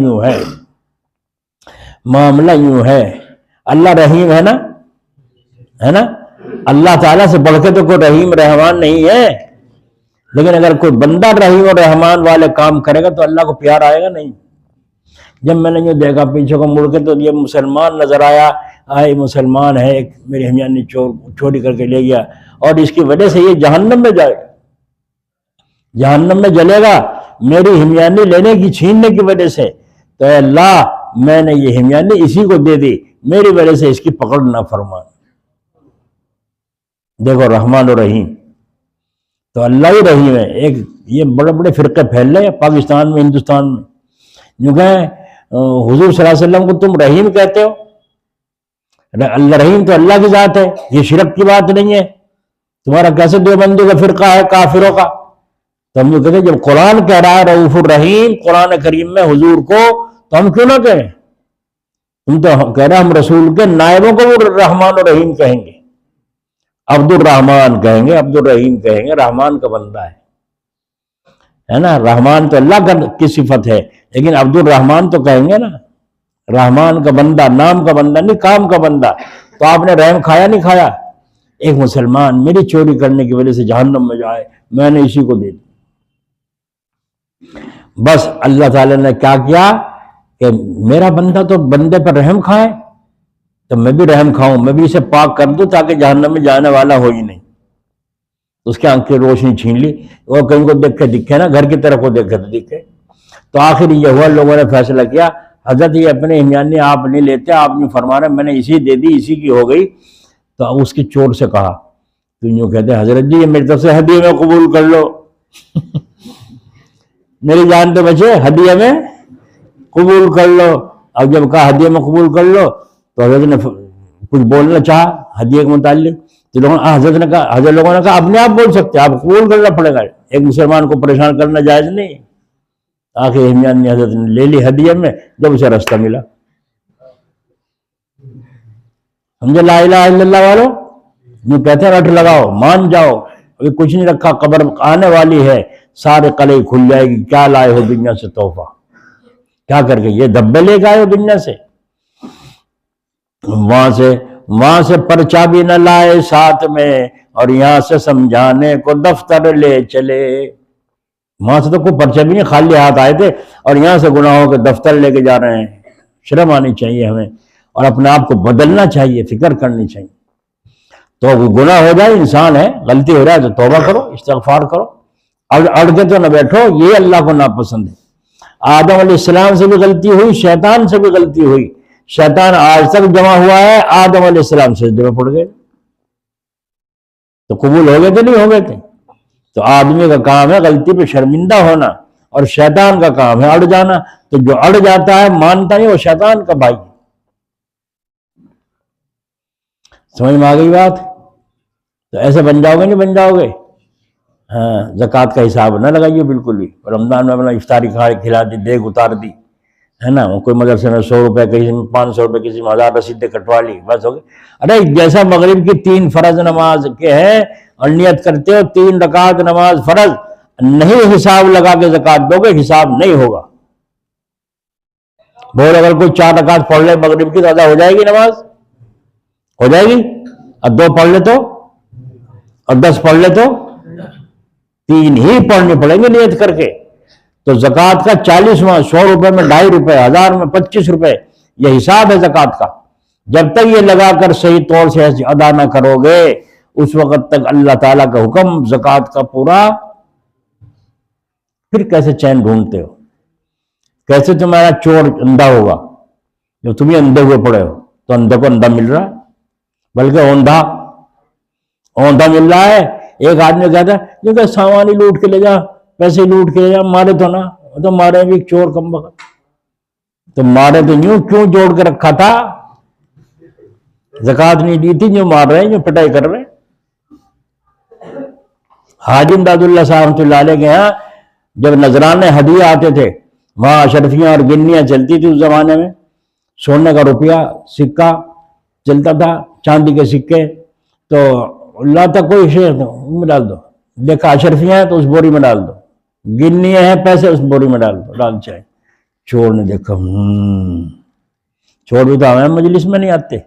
یوں ہے. اللہ رحیم ہے نا. اللہ تعالیٰ سے بڑھ کے تو کوئی رحیم رحمان نہیں ہے. لیکن اگر کوئی بندہ رحیم اور رحمان والے کام کرے گا تو اللہ کو پیار آئے گا نہیں. جب میں نے یہ دیکھا پیچھے کو مڑ کے تو یہ مسلمان نظر آیا. مسلمان ہے ایک، میری ہمیانی چوری کر کے لے گیا، اور اس کی وجہ سے یہ جہنم میں جائے گا، جہنم میں جلے گا میری ہمیانی لینے کی، چھیننے کی وجہ سے. تو اے اللہ میں نے یہ ہمیانی اسی کو دے دی، میری وجہ سے اس کی پکڑ نہ فرما. دیکھو رحمان و رحیم. تو اللہ ہی رحیم ہے. ایک یہ بڑے بڑے فرقے پھیل رہے ہیں پاکستان میں، ہندوستان میں. جو کہ حضور صلی اللہ علیہ وسلم کو تم رحیم کہتے ہو؟ اللہ رحیم تو اللہ کی ذات ہے، یہ شرک کی بات نہیں ہے۔ تمہارا کیسے دیوبندوں کا فرقہ ہے کافروں کا؟ تو ہم جو کہتے ہیں جب قرآن کہہ رہا ہے رؤوف الرحیم قرآن کریم میں حضور کو، تو ہم کیوں نہ کہیں؟ تم تو کہہ رہے ہم رسول کے نائبوں کو وہ رحمان و رحیم کہیں گے، عبد الرحمان کہیں گے، عبد الرحیم کہیں گے، رحمان کا بندہ ہے نا۔ رحمان تو اللہ کی صفت ہے، لیکن عبد الرحمان تو کہیں گے نا، رحمان کا بندہ، نام کا بندہ نہیں، کام کا بندہ۔ تو آپ نے رحم کھایا نہیں کھایا؟ ایک مسلمان میری چوری کرنے کی وجہ سے جہنم میں جائے، میں نے اسی کو دے دی۔ بس اللہ تعالیٰ نے کیا کیا کہ میرا بندہ تو بندے پر رحم کھائے، تو میں بھی رحم کھاؤں، میں بھی اسے پاک کر دوں تاکہ جہنم میں جانے والا ہو ہی نہیں۔ اس کے آنکھ کی روشنی چھین لی، وہ کہیں کو دیکھ کے دکھے نا، گھر کی طرف کو دیکھے تو دکھے۔ تو آخر یہ ہوا، لوگوں نے فیصلہ کیا حضرت یہ اپنے ہمیانی آپ نہیں لیتے، آپ نہیں فرما رہے، میں نے اسی دے دی، اسی کی ہو گئی۔ تو اس کی چور سے کہا، تو یوں کہتے ہیں حضرت جی یہ میری طرف سے ہدیے میں قبول کر لو میری جان تو بچے، ہدیے میں قبول کر لو۔ اب جب کہا ہدیے میں قبول کر لو، تو حضرت نے کچھ بولنا چاہا ہدیے کے متعلق، تو حضرت لوگوں نے کہا اپنے آپ بول سکتے، آپ قبول کرنا پڑے گا، ایک مسلمان کو پریشان کرنا جائز نہیں۔ آخر ہمیان نے حضرت نے لے لی ہدیے میں، جب اسے راستہ ملا۔ سمجھے لا الہ الا اللہ والوں؟ جو کہتے ہیں رٹ لگاؤ، مان جاؤ، ابھی کچھ نہیں رکھا، قبر آنے والی ہے، سارے قلعے کھل جائے گی، کیا لائے ہو دنیا سے تحفہ، کیا کر کے یہ دھبے لے کے آئے ہو دنیا سے؟ وہاں سے پرچہ بھی نہ لائے ساتھ میں، اور یہاں سے سمجھانے کو دفتر لے چلے۔ وہاں سے تو کوئی پرچہ بھی نہیں، خالی ہاتھ آئے تھے، اور یہاں سے گناہوں کے دفتر لے کے جا رہے ہیں۔ شرم آنی چاہیے ہمیں، اور اپنے آپ کو بدلنا چاہیے، فکر کرنی چاہیے۔ تو گناہ ہو جائے، انسان ہے، غلطی ہو جائے تو توبہ کرو، استغفار کرو، اب اڑ کے تو نہ بیٹھو، یہ اللہ کو ناپسند ہے۔ آدم علیہ السلام سے بھی غلطی ہوئی، شیطان سے بھی غلطی ہوئی، شیطان آج تک جمع ہوا ہے، آدم علیہ السلام سجدے میں پڑ گئے، تو قبول ہو گئے تھے نہیں ہو گئے تھے؟ تو آدمی کا کام ہے غلطی پہ شرمندہ ہونا، اور شیطان کا کام ہے اڑ جانا۔ تو جو اڑ جاتا ہے مانتا نہیں، وہ شیطان کا بھائی۔ سمجھ میں آ گئی بات؟ تو ایسے بن جاؤ گے نہیں بن جاؤ گے؟ ہاں، زکوٰۃ کا حساب نہ لگائیے بالکل بھی۔ رمضان میں اپنا افطاری کھلا دی، دیگ اتار دی، ہے نا، کوئی مدرسے میں 100 روپے، کسی میں 500 روپے، کسی میں 1000 رسیدیں کٹوا لی، بس ہو گئی۔ ارے جیسا مغرب کی 3 فرض نماز کے ہیں، اور نیت کرتے ہو 3 رکعت نماز فرض، نہیں حساب لگا کے زکوٰۃ دو گے، حساب نہیں ہوگا۔ بول اگر کوئی 4 رکعت پڑھ لے مغرب کی تو ادا ہو جائے گی نماز؟ ہو جائے گی؟ اور 2 پڑھ لے تو، اور 10 پڑھ لے تو 3 ہی پڑھنے پڑیں گے نیت کر کے۔ تو زکوٰۃ کا 40واں، 100 روپے میں 2.5 روپے، 1000 میں 25 روپے، یہ حساب ہے زکوٰۃ کا۔ جب تک یہ لگا کر صحیح طور سے ادا نہ کرو گے، اس وقت تک اللہ تعالیٰ کا حکم زکوٰۃ کا پورا۔ پھر کیسے چین ڈھونڈتے ہو؟ کیسے تمہارا چور اندھا ہوگا جو تمہیں اندھے ہوئے پڑے ہو؟ تو اندھے کو اندھا مل رہا ہے، بلکہ اوندھا مل رہا ہے۔ ایک آدمی کہتا ہے جو کہ سامان ہی لوٹ کے لے جا، پیسے لوٹ کے لے جا، مارے تو نہ، تو مارے بھی چور کم بخت، تو مارے تو یوں کیوں جوڑ کے رکھا تھا؟ زکوٰۃ نہیں دی تھی، جو مار رہے ہیں، جو پٹائی کر رہے ہیں۔ حاجی امداد اللہ صاحب رحمۃ اللہ علیہ کے یہاں جب نذرانے ہدیے آتے تھے، وہاں اشرفیاں اور گنیاں چلتی تھی اس زمانے میں، سونے کا روپیہ سکہ چلتا تھا، چاندی کے سکے، تو اللہ تک کوئی شیخ میں ڈال دو، دیکھا اشرفیاں ہیں تو اس بوری میں ڈال دو، گنیاں ہیں پیسے اس بوری میں ڈال دو، ڈال چاہے۔ چور نے دیکھا، چور بھی تو ہمیں مجلس میں نہیں آتے۔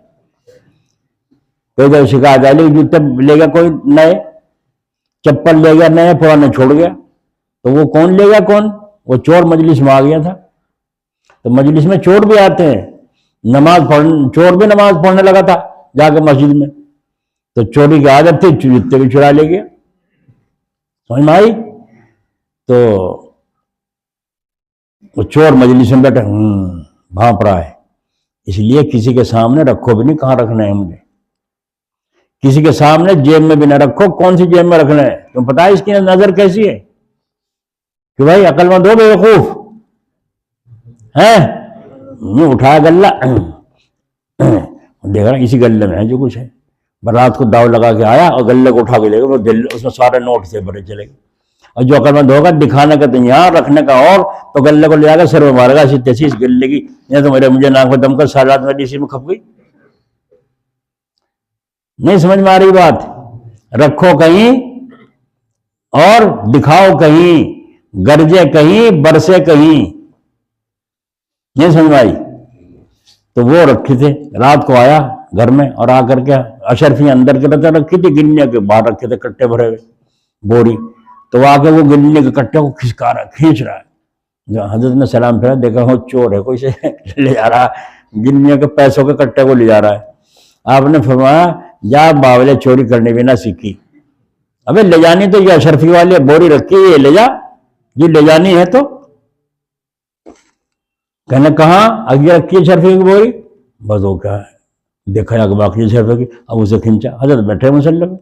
کوئی جب شکایت آئی، جوتے لے گیا کوئی نئے، چپل لے گیا نئے، پرانے چھوڑ گیا، تو وہ کون لے گیا؟ کون؟ وہ چور مجلس میں آ گیا تھا۔ تو مجلس میں چور بھی آتے ہیں، چور بھی نماز پڑھنے لگا تھا جا کے مسجد میں، تو چوری کی عادت تھی، جوتے بھی چرا لے گیا۔ سمجھ میں آئی؟ تو وہ چور مجلس میں بیٹھا بھانپ رہا ہے، اس لیے کسی کے سامنے رکھو بھی نہیں، کہاں رکھنا ہے مجھے، کسی کے سامنے جیب میں بھی نہ رکھو، کون سی جیب میں رکھنا ہے؟ تم پتا ہے اس کی نظر کیسی ہے کہ بھائی عقل مند ہو، بیوقوف ہے، یوں اٹھایا گلہ، دیکھ رہا اسی گلے میں ہے جو کچھ ہے. رات کو داؤ لگا کے آیا اور گلے کو اٹھا کے لے گا. وہ اس میں سارے نوٹ سے بھرے چلے گئے. اور جو عقل مند ہوگا دکھانے کا تو یہاں رکھنے کا اور، تو گلے کو لے جا کے سر میں مارے گا ایسی تیسی اس گلے کی. یہ تو مجھے ناک میں دم کر سالات میری اسی میں کھپ گئی. نہیں سمجھ میں آ رہی بات؟ رکھو کہیں اور دکھاؤ کہیں، گرجے کہیں برسے کہیں. نہیں سمجھ میں آئی؟ تو وہ رکھے تھے. رات کو آیا گھر میں اور آ کر کے اشرفی اندر کے رکھے رکھی تھی، گننے کے باہر رکھے تھے کٹے بھرے ہوئے بوری. تو آ کے وہ گننے کے کٹے کو کھسکا رہا، کھینچ رہا ہے. جو حضرت نے سلام پھیرا، دیکھا وہ چور ہے، کوئی سے لے جا رہا، گننے کے پیسوں کے کٹے کو لے جا رہا ہے. آپ نے فرمایا جا باولے، چوری کرنے بھی نہ سیکھی. ابے لے جانی تو یہ اشرفی والی بوری رکھی ہے، یہ لے جا، یہ لے جانی ہے. تو کہنے کہاں آگے رکھی ہے اشرفی کی بوری؟ بس وہ کیا ہے، دیکھا جا کہ باقی اشرفی کی. اب اسے کھینچا، حضرت بیٹھے مسلم میں،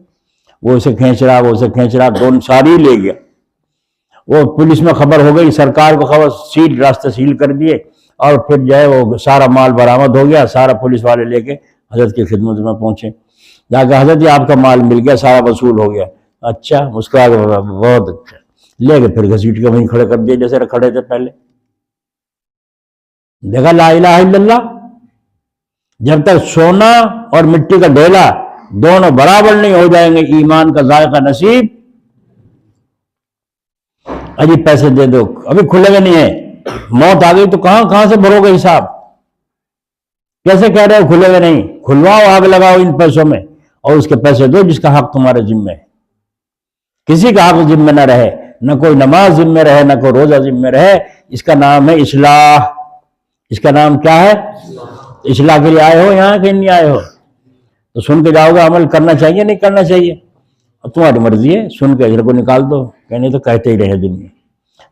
وہ اسے کھینچ رہا، وہ اسے کھینچ رہا، دونوں ساری لے گیا. وہ پولیس میں خبر ہو گئی، سرکار کو خبر، سیل راستے سیل کر دیے. اور پھر جو ہے وہ سارا مال برآمد ہو گیا. سارا پولیس والے لے کے حضرت کی خدمت میں پہنچے. جا کے حضرت یہ آپ کا مال مل گیا، سارا وصول ہو گیا. اچھا، مسکرا کے بہت اچھا. لے کے پھر گھسیٹ کے وہیں کھڑے کر دیے جیسے کھڑے تھے پہلے. دیکھا لا الہ الا اللہ. جب تک سونا اور مٹی کا ڈھیلا دونوں برابر نہیں ہو جائیں گے ایمان کا ذائقہ نصیب. اجی پیسے دے دو، ابھی کھلے ہوئے نہیں ہے، موت آ گئی تو کہاں سے بھرو گے حساب؟ کیسے کہہ رہے ہو کھلے ہوئے نہیں؟ کھلواؤ، آگ لگاؤ ان پیسوں میں اور اس کے پیسے دو جس کا حق تمہارے ذمہ ہے. کسی کا حق ذمہ نہ رہے، نہ کوئی نماز ذمہ رہے، نہ کوئی روزہ ذمہ رہے. اس کا نام ہے اصلاح. اس کا نام کیا ہے؟ اصلاح کے لیے آئے ہو یہاں کہ نہیں آئے ہو؟ تو سن کے جاؤ گے، عمل کرنا چاہیے نہیں کرنا چاہیے؟ اور تمہاری مرضی ہے، سن کے اجر کو نکال دو، کہنے تو کہتے ہی رہے دنیا.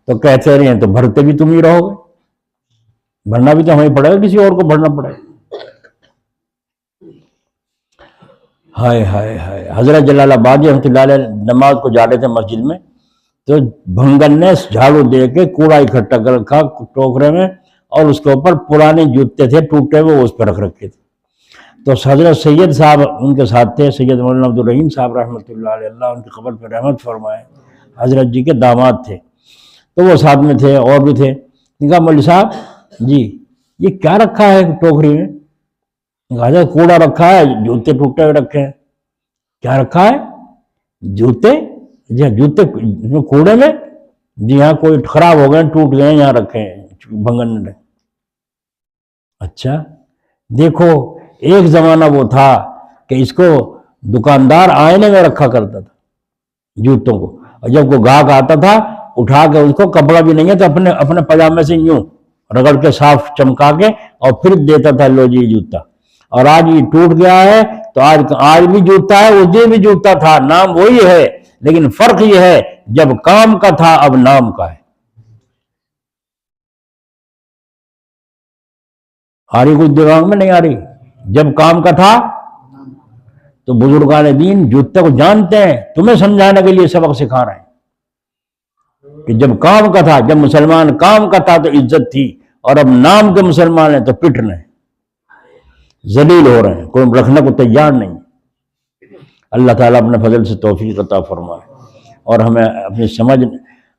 تو کہتے رہے تو بھرتے بھی تم ہی رہو گے. بھرنا بھی تو ہمیں پڑے گا، کسی اور کو بھرنا پڑے گا. ہائے ہائے ہائے. حضرت جلال آبادی رحمۃ اللہ علیہ نماز کو جا رہے تھے مسجد میں، تو بھنگن نے جھاڑو دے کے کوڑا اکٹھا کر رکھا ٹوکرے میں، اور اس کے اوپر پرانے جوتے تھے ٹوٹے ہوئے، اس پہ رکھ رکھے تھے. تو حضرت سید صاحب ان کے ساتھ تھے، سید مولانا عبد الرحیم صاحب رحمۃ اللہ علیہ، اللہ ان کی قبر پہ رحمت فرمائے، حضرت جی کے داماد تھے. تو وہ ساتھ میں تھے، اور بھی تھے. کہا مولوی صاحب جی یہ کیا رکھا ہے ٹوکری میں؟ حضرت کوڑا رکھا ہے، جوتے ٹوٹے ہوئے رکھے ہیں. کیا رکھا ہے؟ جوتے؟ جی ہاں جوتے کوڑے میں؟ جی ہاں، کوئی خراب ہو گئے، ٹوٹ گئے، یہاں رکھے ہیں بھنگن نے. اچھا دیکھو، ایک زمانہ وہ تھا کہ اس کو دکاندار آئینے میں رکھا کرتا تھا جوتوں کو، اور جب کوئی گاہک آتا تھا اٹھا کے، اس کو کپڑا بھی نہیں ہے تو اپنے پاجامے سے یوں رگڑ کے صاف چمکا کے اور پھر دیتا تھا، لو جی جوتا. اور آج یہ ٹوٹ گیا ہے تو آج بھی جوتا ہے، اس دن بھی جوتا تھا، نام وہی ہے، لیکن فرق یہ ہے جب کام کا تھا اب نام کا ہے. آ رہی کچھ دماغ میں نہیں آ رہی؟ جب کام کا تھا تو بزرگان دین جوتے کو جانتے ہیں، تمہیں سمجھانے کے لیے سبق سکھا رہے ہیں کہ جب کام کا تھا، جب مسلمان کام کا تھا تو عزت تھی، اور اب نام کے مسلمان ہیں تو پٹ رہے ہیں، ذلیل ہو رہے ہیں، کوئی رکھنے کو تیار نہیں. اللہ تعالیٰ اپنے فضل سے توفیق عطا فرمائے اور ہمیں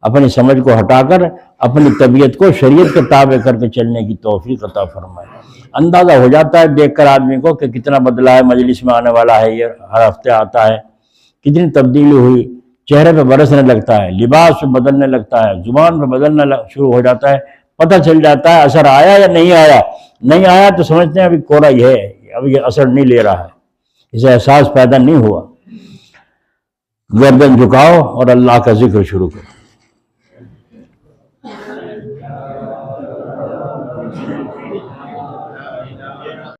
اپنی سمجھ کو ہٹا کر اپنی طبیعت کو شریعت کے تابع کر کے چلنے کی توفیق عطا فرمائے. اندازہ ہو جاتا ہے دیکھ کر آدمی کو کہ کتنا بدلا ہے، مجلس میں آنے والا ہے، یہ ہر ہفتے آتا ہے، کتنی تبدیلی ہوئی. چہرے پہ برسنے لگتا ہے، لباس پہ بدلنے لگتا ہے، زبان پہ بدلنا شروع ہو جاتا ہے. پتہ چل جاتا ہے اثر آیا یا نہیں آیا. نہیں آیا تو سمجھتے ہیں ابھی کوڑا ہی ہے، ابھی یہ اثر نہیں لے رہا ہے، اسے احساس پیدا نہیں ہوا. گردن جھکاؤ اور اللہ کا ذکر شروع کرو.